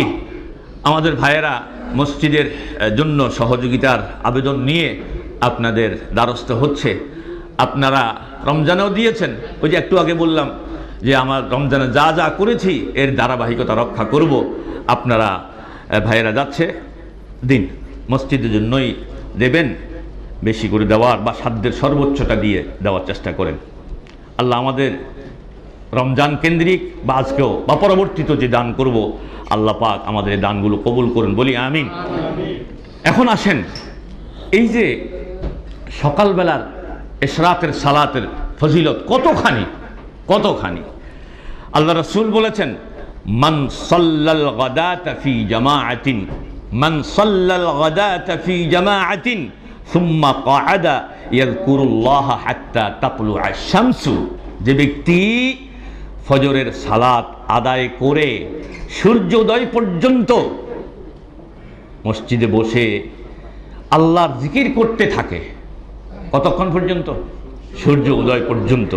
আমাদের ভাইয়েরা মসজিদের জন্য সহযোগিতার আবেদন নিয়ে আপনাদের দ্বারস্থ হচ্ছে। আপনারা রমজানেও দিয়েছেন, ওই যে একটু আগে বললাম যে আমার রমজানে যা যা করেছি এর ধারাবাহিকতা রক্ষা করব। আপনারা ভাইয়েরা যাচ্ছে, দিন, মসজিদের জন্যই দেবেন, বেশি করে দেওয়ার বা সাধ্যের সর্বোচ্চটা দিয়ে দেওয়ার চেষ্টা করেন। আল্লাহ আমাদের রমজান কেন্দ্রিক বা আজকেও বা পরবর্তীতে যে দান করব, আল্লাহ পাক আমাদের এই দানগুলো কবুল করুন, বলি আমিন। এখন আসেন, এই যে সকালবেলার ইশরাকের সালাতের ফজিলত কতখানি, কতখানি। আল্লাহ রাসূল বলেছেন, মান সাল্লাল গাদাতা ফি জামাআতিন, মান সাল্লাল গাদাতা ফি জামাআতিন সুম্মা ক্বাআদা ইয়াযকুরুল্লাহ হাত্তা তাতলুআ আশ-শামসু, যে ব্যক্তি ফজরের সালাত আদায় করে সূর্যোদয় পর্যন্ত মসজিদে বসে আল্লাহর জিকির করতে থাকে, কতক্ষণ পর্যন্ত? সূর্য উদয় পর্যন্ত।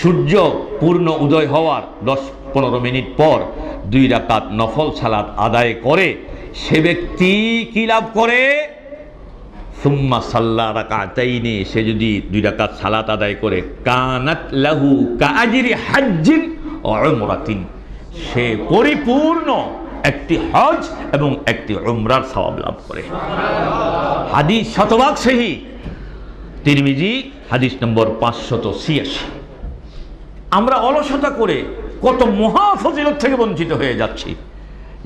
সূর্য পূর্ণ উদয় হওয়ার 10-15 মিনিট পর 2 রাকাত নফল সালাত আদায় করে, সে ব্যক্তি কি লাভ করে? সুম্মা সাল্লা রাকাতাইনি, সে যদি 2 রাকাত সালাত আদায় করে, কানাত লাহু কাআজরি হাজ্জিন ওয়া উমরাতিন, সে পরিপূর্ণ একটি হজ এবং একটি উমরার সওয়াব লাভ করে। হাদিস শতভাগ সহিহ, তিরমিজি হাদিস নম্বর 586। আমরা অলসতা করে কত মহা ফজিলত থেকে বঞ্চিত হয়ে যাচ্ছি,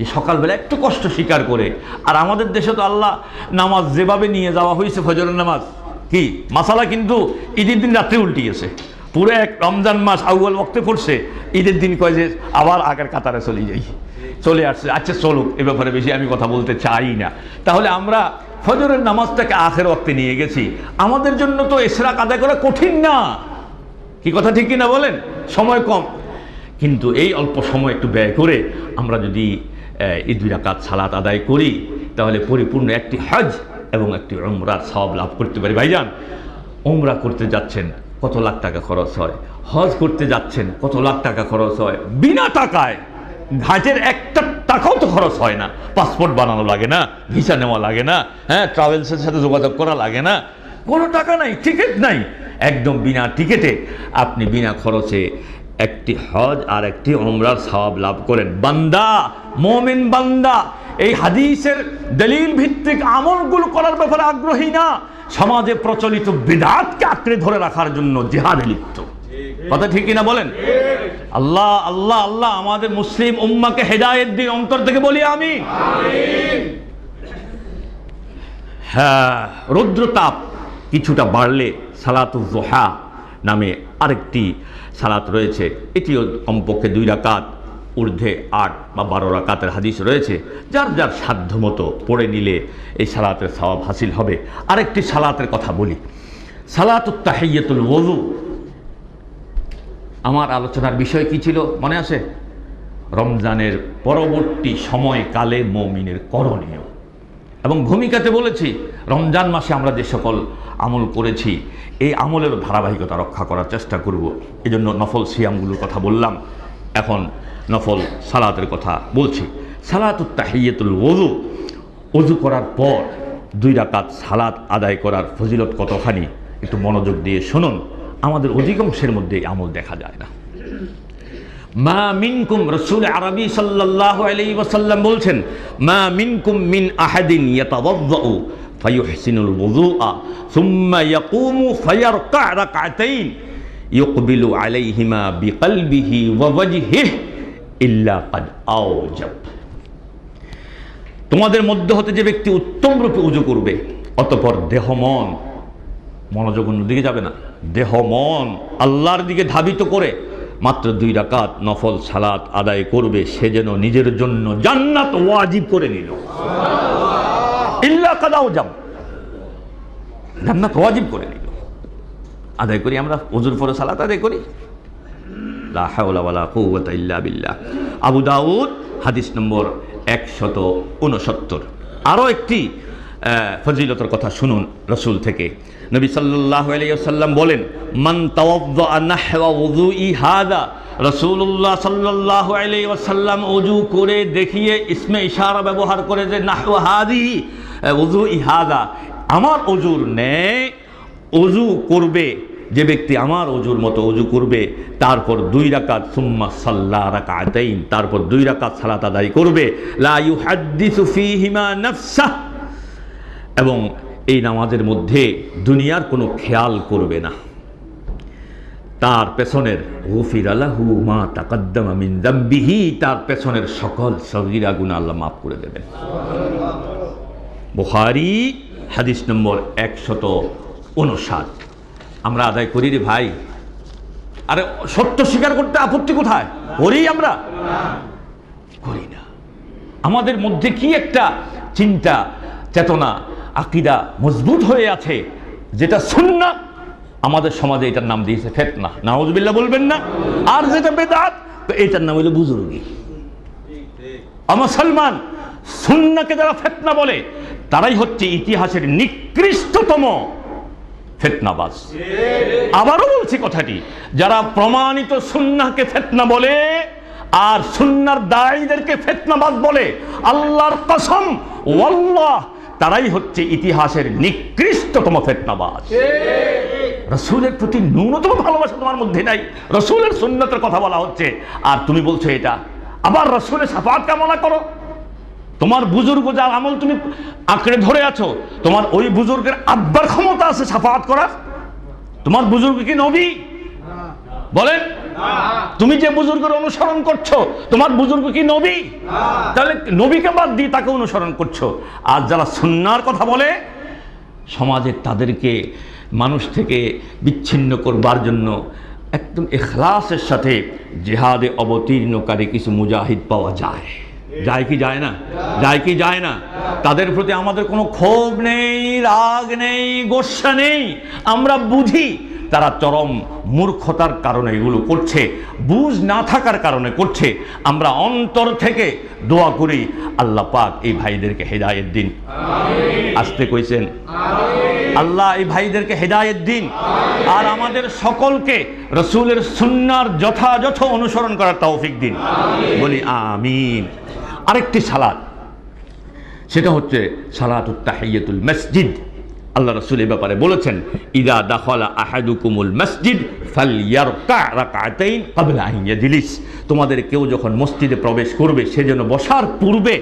এই সকালবেলা একটু কষ্ট স্বীকার করে। আর আমাদের দেশে তো আল্লাহ নামাজ যেভাবে নিয়ে যাওয়া হয়েছে, ফজরের নামাজ কি মাসালা, কিন্তু ঈদের দিন রাত্রে উল্টিয়েছে। পুরো এক রমজান মাস আউয়াল ওয়াক্তে পড়ছে, ঈদের দিন কয় যে আবার আগের কাতারে চলে যাই, চলে আসছে। আচ্ছা চলুক, এ ব্যাপারে বেশি আমি কথা বলতে চাই না। তাহলে আমরা ফজরের নামাজটাকে আখের ওয়াক্তে নিয়ে গেছি। আমাদের জন্য তো ইশরাক আদায় করা কঠিন না, কি কথা ঠিক কিনা বলেন? সময় কম, কিন্তু এই অল্প সময় একটু ব্যয় করে আমরা যদি এই 2 রাকাত সালাত আদায় করি তাহলে পরিপূর্ণ একটি হজ এবং একটি উমরার সওয়াব লাভ করতে পারি। ভাইজান, উমরা করতে যাচ্ছেন কত লাখ টাকা খরচ হয়, হজ করতে যাচ্ছেন কত লাখ টাকা খরচ হয়, বিনা টাকায় ঘাটের একটা টাকাও তো খরচ হয় না। পাসপোর্ট বানানো লাগে না, ভিসা নেওয়া লাগে না, হ্যাঁ, ট্রাভেলসের সাথে যোগাযোগ করা লাগে না, কোনো টাকা নাই, টিকিট নাই, একদম বিনা টিকিটে আপনি বিনা খরচে একটি হজ আর একটি উমরার সওয়াব লাভ করেন। বান্দা, মুমিন বান্দা এই হাদিসের দলিল ভিত্তিক আমলগুলো করার ব্যাপারে আগ্রহী না, সমাজে প্রচলিত বিদআতকে আঁকড়ে ধরে রাখার জন্য জিহাদে লিপ্ত। কথা ঠিক কিনা বলেন? আল্লাহ আল্লাহ আল্লাহ আমাদের মুসলিম উম্মাহকে হেদায়েত দিন, অন্তর থেকে বলি আমিন। হ্যাঁ, রৌদ্রতাপ কিছুটা বাড়লে সালাতুল যুহা নামে আরেকটি সালাত রয়েছে, এটিও কমপক্ষে 2 রাকাত, ঊর্ধ্বে 8 বা 12 রাকাতের হাদিস রয়েছে। যার যার সাধ্য মতো পড়ে নিলে এই সালাতের সওয়াব হাসিল হবে। আরেকটি সালাতের কথা বলি, সালাতুত তাহিয়াতুল ওযু। আমার আলোচনার বিষয় কি ছিল মনে আছে? রমজানের পরবর্তী সময়কালে মুমিনের করণীয়, এবং ভূমিকাতে বলেছি রমজান মাসে আমরা যে সকল আমল করেছি এই আমলের ধারাবাহিকতা রক্ষা করার চেষ্টা করব। এজন্য নফল সিয়ামগুলোর কথা বললাম, এখন নফল সালাতের কথা বলছি। সালাতুত তাহিয়াতুল ওযু, ওযু করার পর 2 রাকাত সালাত আদায় করার ফজিলত কতখানি একটু মনোযোগ দিয়ে শুনুন। আমাদের অধিকাংশের মধ্যে এই আমল দেখা যায় না। মা মিনকুম, রাসূল আরবি সাল্লাল্লাহু আলাইহি ওয়াসাল্লাম বলছেন, মা মিনকুম মিন আহাদিন ইয়াতাওয়াজ্জাউ ফায়ুহসিনুল ওযুআ সুম্মা ইয়াকুমু ফায়ারকা রাকাতাইন ইউকবিলু আলাইহিমা বিকলবিহি ওয়া ওয়াজহিহি ইল্লা ক্বাদ আওজাব। তোমাদের মধ্যে হতে যে ব্যক্তি উত্তম রূপে ওযু করবে, অতঃপর দেহ মন, মনোযোগ অন্যদিকে যাবে না, দেহ মন আল্লাহর দিকে ধাবিত করে মাত্র 2 রাকাত নফল সালাত আদায় করবে, সে যেন নিজের জন্য জান্নাত ওয়াজিব করে নিল। ইল্লা ক্বাদ আওজাব, জান্নাত ওয়াজিব করে নিল। আদায় করি আমরা, ওযুর পরে সালাত আদায় করি, লা হাওলা ওয়ালা কুওয়াতা ইল্লা বিল্লাহ। আবু দাউদ হাদিস নম্বর 169। আরও একটি ফজিলতের কথা শুনুন রাসূল থেকে। নবী সাল্লাল্লাহু আলাইহি ওয়াসাল্লাম বলেন, মান তাওয়াদ্দা নাহওয়া ওযুই হাদা, রাসূলুল্লাহ সাল্লাল্লাহু আলাইহি ওয়াসাল্লাম ওযু করে দেখিয়ে ইসমে ইশারা ব্যবহার করে যে নাহওয়া হাদি ওযুই হাদা, আমার ওযুর ন্যায় ওযু করবে যে ব্যক্তি, আমার ওযুর মতো ওযু করবে, তারপর 2 রাকাত সুম্মা সাল্লা রাকাতাইন, তারপর 2 রাকাত সালাত আদায় করবে, লা ইউহাদ্দিসু ফীহিমা নাফসাহ, এবং এই নামাজের মধ্যে দুনিয়ার কোনো খেয়াল করবে না, তার পেছনের গুফিরা লাহু মা তাকাদ্দামা মিন যামবিহি, তার পেছনের সকল সগীরা গুনাহ আল্লাহ মাফ করে দেবেন। বুখারী হাদিস নম্বর 159। আমরা আদায় করি রে ভাই? আরে সত্য স্বীকার করতে আপত্তি কোথায়? করি আমরা? করি না। আমাদের মধ্যে কি একটা চিন্তা চেতনা আকীদা মজবুত হয়ে আছে যেটা সুন্নাহ, আমাদের সমাজে এটার নাম দিয়েছে ফিতনা। নাউজুবিল্লাহ বলবেন না? আর যেটা বেদাত, তো এটার নাম হলো বুজুর্গি। মুসলমান সুন্নাহকে যারা ফিতনা বলে তারাই হচ্ছে ইতিহাসের নিকৃষ্টতম ফিতনাবাজ। আবারও বলছি কথাটি, যারা প্রমাণিত সুন্নাহকে ফিতনা বলে আর সুন্নাহর দায়ীদেরকে ফিতনাবাজ বলে, আল্লাহর কসম ওয়াল্লাহ তারাই হচ্ছে ইতিহাসের নিকৃষ্টতম ফিতনাবাজ। রাসূলের প্রতি ন্যূনতম ভালোবাসা তোমার মধ্যে নাই, রাসূলের সুন্নাতের কথা বলা হচ্ছে আর তুমি বলছো এটা। আবার রাসূলের শাফাআত কামনা করো, তোমার বুজুর্গ যার আমল তুমি আঁকড়ে ধরে আছো, তোমার ওই বুজুর্গের আব্বার ক্ষমতা আছে শাফাআত করার? তোমার বুজুর্গ কি নবী? বলেন, তুমি যে বুজুর্গের অনুসরণ করছো তোমার বুজুর্গ কি নবী? তাহলে নবীকে বাদ দিয়ে তাকে অনুসরণ করছো। আর যারা সুন্নাহর কথা বলে সমাজে তাদেরকে মানুষ থেকে বিচ্ছিন্ন করবার জন্য একদম ইখলাসের সাথে জিহাদে অবতীর্ণকারী কিছু মুজাহিদ পাওয়া যায়। যায় কি যায় না? যায় কি যায় না? তাদের প্রতি আমাদের কোনো ক্ষোভ নেই, রাগ নেই, গোস্বা নেই। আমরা বুঝি তারা চরম মূর্খতার কারণে এগুলো করছে, বুঝ না থাকার কারণে করছে। আমরা অন্তর থেকে দোয়া করি, আল্লাহ পাক এই ভাইদেরকে হেদায়েত দিন। আসতে কইছেন, আল্লাহ এই ভাইদেরকে হেদায়েত দিন, আর আমাদের সকলকে রাসূলের সুন্নাহর যথাযথ অনুসরণ করার তৌফিক দিন। বলি আমিন। আরেকটি সালাত, সেটা হচ্ছে সালাতুত তাহিয়াতুল মসজিদ। আল্লাহ রাসূল এই ব্যাপারে বলেছেন, ইদা দাখালা আহাদুকুমুল মসজিদ ফালইয়ারকা রাকাতাইন ক্বাবলা আন ইয়াজলিস। তোমাদের কেউ যখন মসজিদে প্রবেশ করবে সে যেন বসার পূর্বে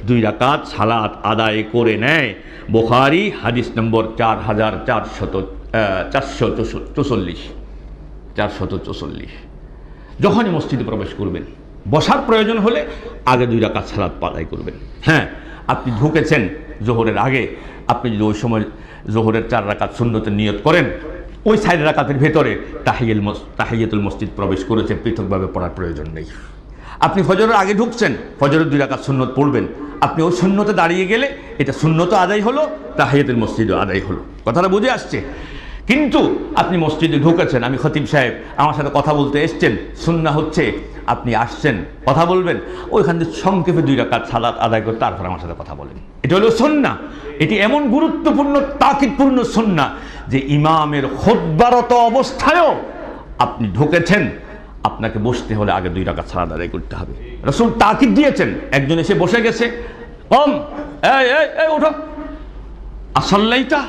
2 রাকাত সালাত আদায় করে নেয়। বুখারী হাদিস নম্বর 4444। যখনই মসজিদে প্রবেশ করবেন, বসার প্রয়োজন হলে আগে 2 রাকাত সালাত আদায় করবেন। হ্যাঁ, আপনি ঢুকেছেন জোহরের আগে, আপনি যদি ওই সময় জোহরের 4 রাকাত সুন্নতের নিয়ত করেন, ওই 4 রাকাতের ভেতরে তাহিয়াতুল মসজিদ প্রবেশ করেছেন, পৃথকভাবে পড়ার প্রয়োজন নেই। আপনি ফজরের আগে ঢুকছেন, ফজরের 2 রাকাত সুন্নত পড়বেন। আপনি ওই সুন্নতে দাঁড়িয়ে গেলে এটা সুন্নত আদায় হলো, তাহিয়াতুল মসজিদও আদায় হলো। কথাটা বুঝে আসছে? কিন্তু আপনি মসজিদে ঢুকেছেন, আমি খতিব সাহেব আমার সাথে কথা বলতে এসছেন, সুন্নাহ হচ্ছে আপনি আসছেন, কথা বলবেন, ওইখান থেকে সংক্ষেপে 2 রাকাত সালাত আদায় করে তারপর আমার সাথে কথা বলেন। এটা হলো সুন্নাহ। এটি এমন গুরুত্বপূর্ণ তাকিদপূর্ণ সুন্নাহ যে ইমামের খুতবারত অবস্থায়ও আপনি ঢুকেছেন, আপনাকে বসতে হলে আগে 2 রাকাত সালাত আদায় করতে হবে। রাসূল তাকিদ দিয়েছেন। একজন এসে বসে গেছে, এই ওঠো, আসল্লাইতা,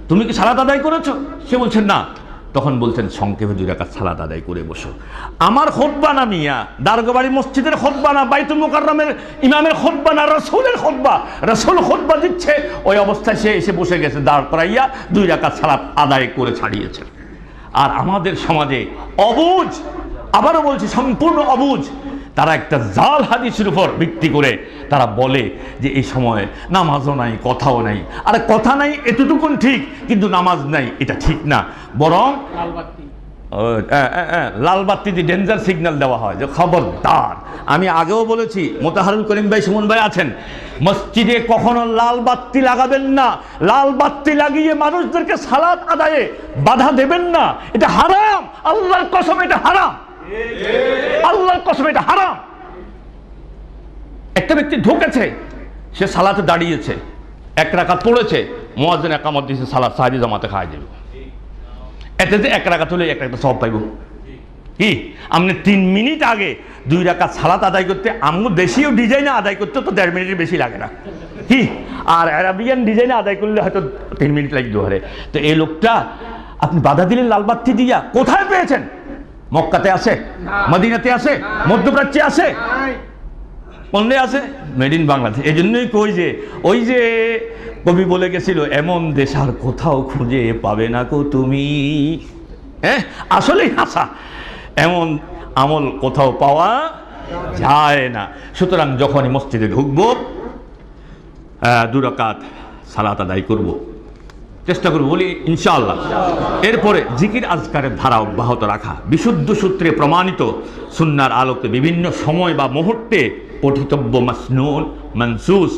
তুমি কি সালাত আদায় করেছো? সে বলছেন না। তখন বলছেন সংক্ষেপে 2 রাকাত সালাত আদায় করে বসো। আমার খুতবা না মিয়া, দারগাবাড়ি মসজিদের খুতবা না, বাইতুল মুকাররমের ইমামের খুতবা না, রাসূলের খুতবা। রাসূল খুতবা দিচ্ছে, ওই অবস্থায় সে এসে বসে গেছে, দাঁড় করাইয়া 2 রাকাত সালাত আদায় করে ছাড়িয়েছে। আর আমাদের সমাজে অবুঝ, আবারও বলছি সম্পূর্ণ অবুঝ, তারা একটা জাল হাদিসের উপর ভিত্তি করে তারা বলে যে এই সময় নামাজও নাই, কথাও নাই। আরে কথা নাই এতটুকুন ঠিক, কিন্তু নামাজ নাই এটা ঠিক না। বরং লাল বাতি দিয়ে ডেঞ্জার সিগন্যাল দেওয়া হয় যে খবরদার। আমি আগেও বলেছি, মোতাহারুল করিম ভাই, সুমন ভাই আছেন, মসজিদে কখনো লাল বাতি লাগাবেন না। লাল বাতি লাগিয়ে মানুষদেরকে সালাত আদায়ে বাধা দেবেন না, এটা হারাম। আল্লাহর কসম এটা হারাম, আল্লাহর কসম এটা হারাম। একটা ব্যক্তি ঢুকেছে, সে সালাতে দাঁড়িয়েছে, 1 রাকাত পড়েছে, মুয়াজ্জিন ইকামত দিয়েছে, সালাত সাহারি জামাতে খাওয়াই দেব। এতে যে 1 রাকাত হলে 1 রাকাত সওয়াব পাইব। কি আপনি 3 মিনিট আগে 2 রাকাত সালাত আদায় করতে, আমগো দেশীয় ডিজাইনে আদায় করতে তো 1.5 মিনিটের বেশি লাগে না। কি আর আরাবিয়ান ডিজাইনে আদায় করলে হয়তো 3 মিনিট লাগতে পারে। তো এই লোকটা আপনি বাধা দিলেন লাল বাতি দিয়া। কোথায় পেয়েছেন? মক্কাতে আছে, মদিনাতে আছে, মধ্যপ্রাচ্যে আছে, কোনলে আছে? Made in Bangladesh. এই জন্যই কই যে ওই যে কবি বলে গেছিল, এমন দেশ আর কোথাও খুঁজে পাবে না কো তুমি। হ্যাঁ, আসলেই হাসা, এমন আমল কোথাও পাওয়া যায় না। সুতরাং যখনই মসজিদে ঢুকবো 2 রাকাত সালাত আদায় করব, চেষ্টা করবো, বলি ইনশাআল্লাহ। এরপরে জিকির আজকারের ধারা অব্যাহত রাখা, বিশুদ্ধ সূত্রে প্রমাণিত সুন্নাহর আলোকে বিভিন্ন সময় বা মুহূর্তে পঠিতব্য মাসনুন মানসুস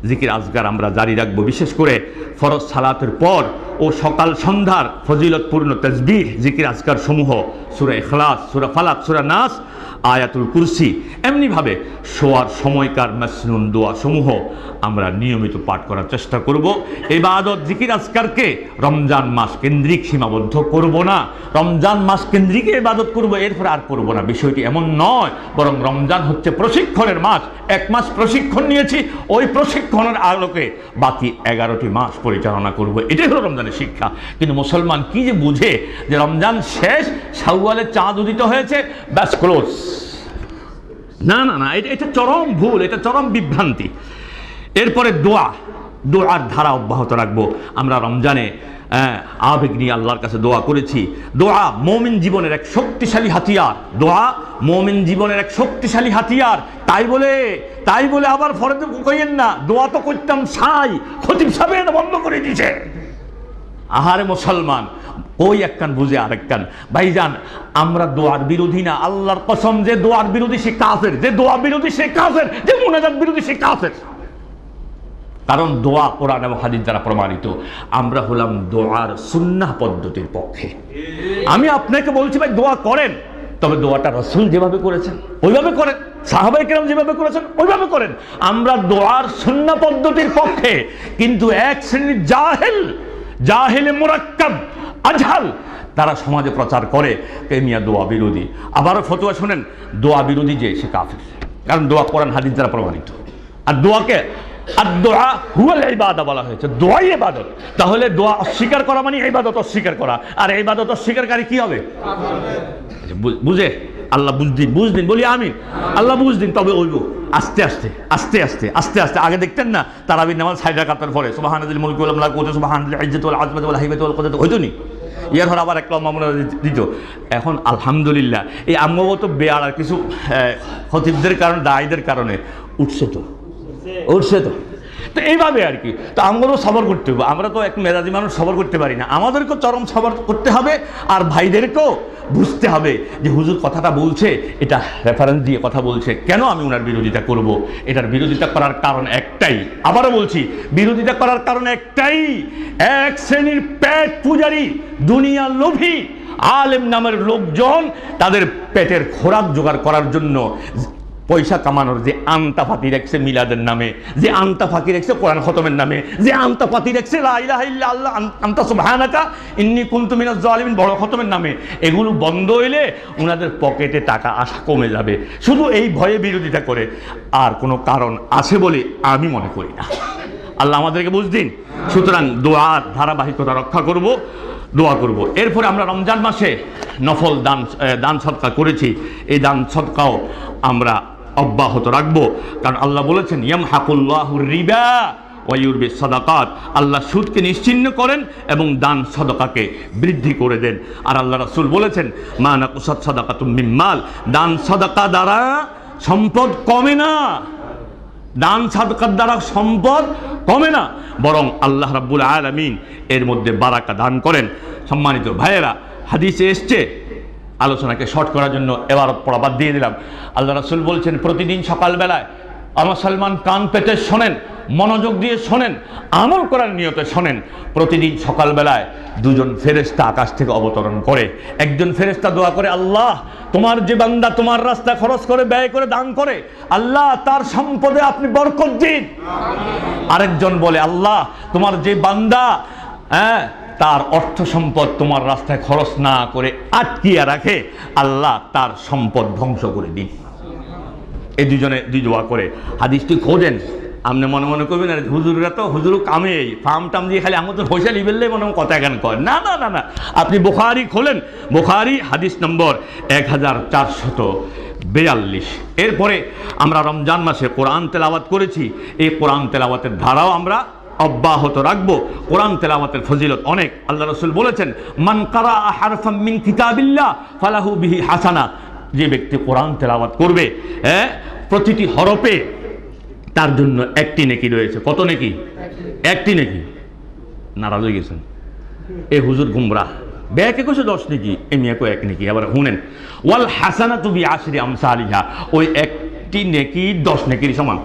জিকির আজকার আমরা জারি রাখবো। বিশেষ করে ফরজ সালাতের পর ও সকাল সন্ধ্যার ফজিলতপূর্ণ তাসবিহ জিকির আজকার সমূহ, সূরা ইখলাস, সূরা ফালাক, সূরা নাস, আয়াতুল কুরসি, এমনিভাবে শোয়ার সময়কার মাসনুন দোয়া সমূহ আমরা নিয়মিত পাঠ করার চেষ্টা করব। ইবাদত জিকির আজকারকে রমজান মাস কেন্দ্রিক সীমাবদ্ধ করব না। রমজান মাস কেন্দ্রিক ইবাদত করব, এরপর আর করব না, বিষয়টি এমন নয়। বরং রমজান হচ্ছে প্রশিক্ষণের মাস। 1 মাস প্রশিক্ষণ নিয়েছি, ওই প্রশিক্ষণের আলোকে বাকি 11টি মাস পরিচালনা করব। এটাই হলো রমজানের শিক্ষা। কিন্তু মুসলমান কি যে বুঝে যে রমজান শেষ, শাওয়ালের চাঁদ উদিত হয়েছে, ব্যাস ক্লোজ। না না না, এটা চরম ভুল, এটা চরম বিভ্রান্তি। এরপরে দোয়ার ধারা অব্যাহত রাখবো। আমরা রমজানে আবেগ নিয়ে আল্লাহর কাছে দোয়া করেছি। দোয়া মুমিন জীবনের এক শক্তিশালী হাতিয়ার। দোয়া মুমিন জীবনের এক শক্তিশালী হাতিয়ার। তাই বলে আবার ফরজ কইেন না, দোয়া তো করতাম সাই, খতিব সাহেব বন্ধ করে দিয়েছে। আহারে মুসলমান, ওই এক কান বুঝে আরেক কান। ভাইজান, আমরা দোয়ার বিরোধী না, আল্লাহর কসম, যে দোয়ার বিরোধী সে কাফের, যে দোয়া বিরোধী সে কাফের, যে মুনাজাত বিরোধী সে কাফের। কারণ দোয়া কোরআন এবং হাদিস দ্বারা প্রমাণিত। আমরা হলাম দোয়ার সুন্নাহ পদ্ধতির পক্ষে। আমি আপনাকে বলছি ভাই দোয়া করেন, তবে দোয়াটা রাসূল যেভাবে করেছেন ওইভাবে করেন, সাহাবায়ে কেরাম যেভাবে করেছেন ওইভাবে করেন। আমরা দোয়ার সুন্নাহ পদ্ধতির পক্ষে। কিন্তু এক শ্রেণীর জাহেলে মুরাক্কাব, আজহাল, তারা সমাজে প্রচার করে মিয়া দোয়া বিরোধী। আবারও ফতোয়া শুনেন, দোয়া বিরোধী যে সে কাফের। কারণ দোয়া কোরআন হাদিস দ্বারা প্রমাণিত। আর দোয়াকে দোয়া হুয়াল ইবাদা বলা হয়েছে, দোয়াই ইবাদত। তাহলে দোয়া অস্বীকার করা মানে ইবাদত অস্বীকার করা। আর ইবাদত অস্বীকারী কি হবে? বুঝে আল্লাহ বুঝদিন বলি আমিন। আল্লাহ বুঝদিন, তবে ওইব আস্তে আস্তে আস্তে আস্তে আস্তে আস্তে। আগে দেখতেন না তারাবির নামাজ 6 রাকাতের পরে সুবহানাল্লাহিল মুলকু ওয়াল মালাকুতু সুবহানাল্লাহিল ইজ্জাতু ওয়াল আযমাতু ওয়াল হাইবাতু ওয়াল কুদরাতু হইতো নি। ইয়ার পর আবার একটা মামুনা দিত। এখন আলহামদুলিল্লাহ এই আমগত বেয়ার আর কিছু খতিবদের কারণে, দায়ীদের কারণে উঠছে তো। তো এইভাবে আর কি। তো আমাদেরও সবর করতে হবে। আমরা তো একটু মেজাজি মানুষ, সবর করতে পারি না। আমাদেরকেও চরম সবর করতে হবে। আর ভাইদেরকেও বুঝতে হবে যে হুজুর কথাটা বলছে, এটা রেফারেন্স দিয়ে কথা বলছে, কেন আমি ওনার বিরোধিতা করব? এটার বিরোধিতা করার কারণ একটাই, আবারও বলছি, বিরোধিতা করার কারণ একটাই, এক শ্রেণীর পেট পূজারী, দুনিয়া লোভী আলেম নামের লোকজন তাদের পেটের খোরাক জোগাড় করার জন্য পয়সা কামানোর যে আন্তাফাতি রাখছে মিলাদের নামে, যে আন্তাফাতি রাখছে কোরআন খতমের নামে, যে আন্তাফাতি রাখছে লা ইলাহা ইল্লাল্লাহ আনতা সুবহানাকা ইন্নী কুনতু মিনাজ জালিমিন বড় খতমের নামে, এগুলো বন্ধ হইলে ওনাদের পকেটে টাকা আসা কমে যাবে। শুধু এই ভয়ে বিরোধিতা করে, আর কোনো কারণ আছে বলে আমি মনে করি না। আল্লাহ আমাদেরকে বুঝদিন। সুতরাং দোয়ার ধারাবাহিকতা রক্ষা করব, দোয়া করব। এরপরে আমরা রমজান মাসে নফল দান সদকা করেছি, এই দান সদকাও আমরা অব্যাহত রাখবো। কারণ আল্লাহ বলেছেন ইয়ামহাকুল্লাহুর রিবা ওয়া ইউরবিস সাদাকাত, আল্লাহ সুদকে নিশ্চিহ্ন করেন এবং দান সদকাকে বৃদ্ধি করে দেন। আর আল্লাহ রাসূল বলেছেন মা নাকুসাত সাদাকাতুম মিন মাল, দান সদকা দ্বারা সম্পদ কমে না, দান সাদকার দ্বারা সম্পদ কমে না, বরং আল্লাহ রাব্বুল আলামিন এর মধ্যে বারাকা দান করেন। সম্মানিত ভাইয়েরা, হাদিসে এসছে, আলোচনাকে শর্ট করার জন্য এবার পড়া বাদ দিয়ে দিলাম। আল্লাহ রাসূল বলছেন প্রতিদিন সকালবেলায় মুসলমান কান পেতে শোনেন, মনোযোগ দিয়ে শোনেন, আমল করার নিয়তে শোনেন। প্রতিদিন সকালবেলায় দুজন ফেরেশতা আকাশ থেকে অবতরণ করে। একজন ফেরেশতা দোয়া করে, আল্লাহ তোমার যে বান্দা তোমার রাস্তা খরচ করে, ব্যয় করে, দান করে, আল্লাহ তার সম্পদে আপনি বরকত দিন। আরেকজন বলে, আল্লাহ তোমার যে বান্দা তার অর্থ সম্পদ তোমার রাস্তায় খরচ না করে আটকিয়ে রাখে, আল্লাহ তার সম্পদ ধ্বংস করে দিন। এই দুজনে দুই দোয়া করে। হাদিসটি খোঁজেন, আপনি মনে মনে করবেন আর হুজুররা তো হুজুর কামে ফার্ম টাম দিয়ে খালি আমাদের পয়সা লিবেললে মনে কথা জ্ঞান করেন। না না না না, আপনি বুখারী খোলেন, বুখারী হাদিস নম্বর 1442। এরপরে আমরা রমজান মাসে কোরআন তেলাওয়াত করেছি, এই কোরআন তেলাওয়াতের ধারাও আমরা অব্যাহত রাখবো। কোরআন তেলাওয়াতের ফজিলত অনেক। আল্লাহ রাসূল বলেছেন মান কারা হারফাম মিন কিতাবিল্লাহ ফালাহু বিহি হাসানা, যে ব্যক্তি কোরআন তেলাওয়াত করবে প্রতিটি হরফে তার জন্য একটি নেকি রয়েছে। কত নেকি? একটি নেকি। নারাজ হয়ে গেছেন এ হুজুর গুমরাহ, ব্যাকে কইছে 10 নেকি, এমিয়াকে 1 নেকি। আবার শুনেন, ওয়াল হাসানাতু বিআশরি আমসালিহা, ওই একটি নেকি 10 নেকির সমান।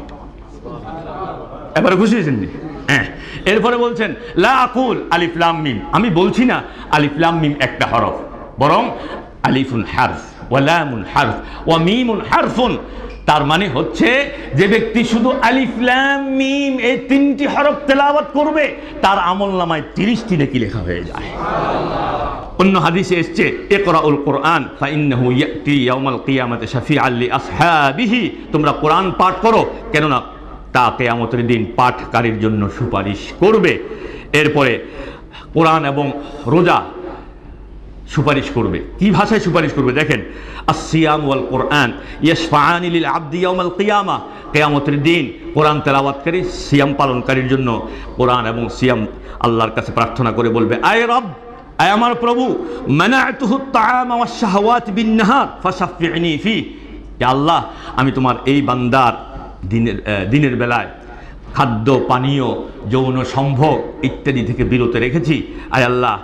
এবারে খুশি হয়েছেন নি? হ্যাঁ। এরপরে বলছেন লা আকুল আলিফ লাম মিম, আমি বলছি না আলিফ লাম মিম একটা হরফ, বরং আলিফুন হারফ ওয়া লামুন হারফ ওয়া মিমুন হারফুন। তার মানে হচ্ছে যে ব্যক্তি শুধু আলিফ লাম মিম এই 3টি হরফ তেলাওয়াত করবে, তার আমলনামায় 30টি নেকি লেখা হয়ে যায়। অন্য হাদিসে এসেছে ইকরাউল কোরআন ফাইন্নাহু ইয়াতি ইয়াউমাল কিয়ামাতি শাফিআল লিআসহাবিহি, তোমরা কোরআন পাঠ করো, কেননা তা কিয়ামতের দিন পাঠকারীর জন্য সুপারিশ করবে। এরপরে কোরআন এবং রোজা সুপারিশ করবে। কি ভাষায় সুপারিশ করবে দেখেন, আসসিয়াম ওয়াল কোরআন ইয়াশফাআনি লিল আবদি ইয়াউমাল কিয়ামা, কিয়ামতের দিন কোরআন তেলাওয়াতকারী সিয়াম পালনকারীর জন্য কোরআন এবং সিয়াম আল্লাহর কাছে প্রার্থনা করে বলবে, আয় রব, আয় আমার প্রভু, মানা'তুহু আত-তা'আম ওয়াশ শাহওয়াত বিন নাহার ফাশাফি'নি ফি, হে আল্লাহ আমি তোমার এই বান্দার দিনের বেলায় খাদ্য পানীয় যৌন সম্ভোগ ইত্যাদি থেকে বিরত রেখেছি। আয় আল্লাহ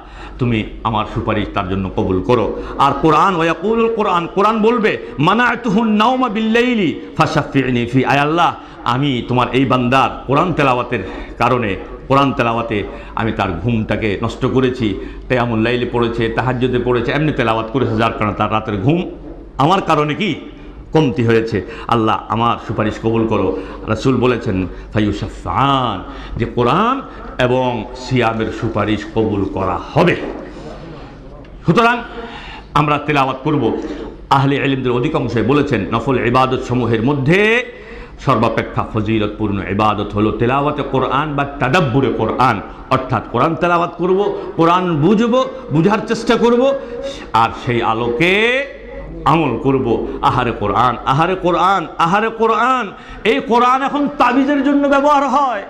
তুমি আমার সুপারিশ তার জন্য কবুল করো। আর কোরআন ওয়াকুলুল কোরআন, কোরআন বলবে মানাতুহুন নাওমা বিল্লাইলি ফাশাফিনি ফি, আয় আল্লাহ আমি তোমার এই বান্দার কোরআন তেলাওয়াতের কারণে, কোরআন তেলাওয়াতে আমি তার ঘুমটাকে নষ্ট করেছি। কিয়ামুল লাইলে পড়েছে, তাহাজ্জুদে পড়েছে, এমনি তেলাওয়াত করেছে, যার কারণে তার রাতের ঘুম আমার কারণে কি কমতি হয়েছে। আল্লাহ আমার সুপারিশ কবুল করো। রাসূল বলেছেন ফায়ুশাফান, যে কোরআন এবং সিয়ামের সুপারিশ কবুল করা হবে। সুতরাং আমরা তেলাওয়াত করব। আহলে ইলমদের অধিকাংশই বলেছেন নফল ইবাদত সমূহের মধ্যে সর্বাপেক্ষা ফজিলতপূর্ণ ইবাদত হলো তেলাওয়াতে কোরআন বা তাদাব্বুরে কোরআন, অর্থাৎ কোরআন তেলাওয়াত করব, কোরআন বুঝব, বুঝার চেষ্টা করব, আর সেই আলোকে আমল করব। আহারে কোরআন, আহারে কোরআন, আহারে কোরআন। এই কোরআন এখন তাবিজের জন্য ব্যবহার হয়।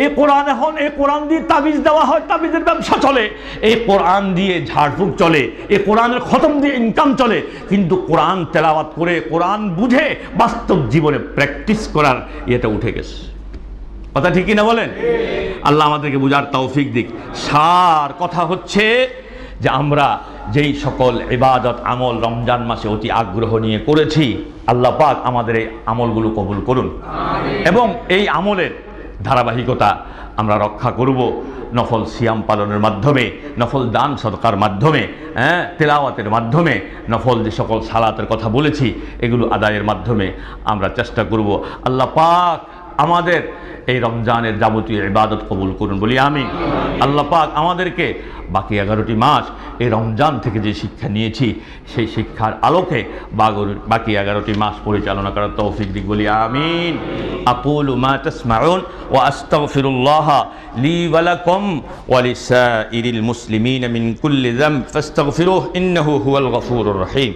এই কোরআন এখন, এই কোরআন দিয়ে তাবিজ দেওয়া হয়, তাবিজের ব্যবসা চলে। এই কোরআন দিয়ে ঝাড়ফুঁক চলে, এই কোরআনের খতম দিয়ে ইনকাম চলে। কিন্তু কোরআন তেলাওয়াত করে, কোরআন বুঝে বাস্তব জীবনে প্র্যাকটিস করার এটা উঠে গেছে। কথা ঠিক কিনা বলেন? আল্লাহ আমাদেরকে বুঝার তৌফিক দিক। সার কথা হচ্ছে যে আমরা যেই সকল ইবাদত আমল রমজান মাসে অতি আগ্রহ নিয়ে করেছি, আল্লাহ পাক আমাদের এই আমলগুলো কবুল করুন এবং এই আমলের ধারাবাহিকতা আমরা রক্ষা করব নফল সিয়াম পালনের মাধ্যমে, নফল দান সদকার মাধ্যমে, তেলাওয়াতের মাধ্যমে, নফল যে সকল সালাতের কথা বলেছি এগুলো আদায়ের মাধ্যমে আমরা চেষ্টা করব। আল্লাহ পাক আমাদের এই রমজানের যাবতীয় ইবাদত কবুল করুন বলি আমিন। আল্লাহ পাক আমাদেরকে বাকি 11টি মাস এই রমজান থেকে যে শিক্ষা নিয়েছি সেই শিক্ষার আলোকে বাকি 11টি মাস পরিচালনা করার তৌফিক দিক বলি আমিন। আকুলু মা তাসমাউন ওয়া আস্তাগফিরুল্লাহ লি ওয়া লাকুম ওয়া লিসাইরিল মুসলিমিন মিন কুল্লি যামব ফাস্তাগফিরুহু ইন্নাহু হুয়াল গফুরুর রহিম।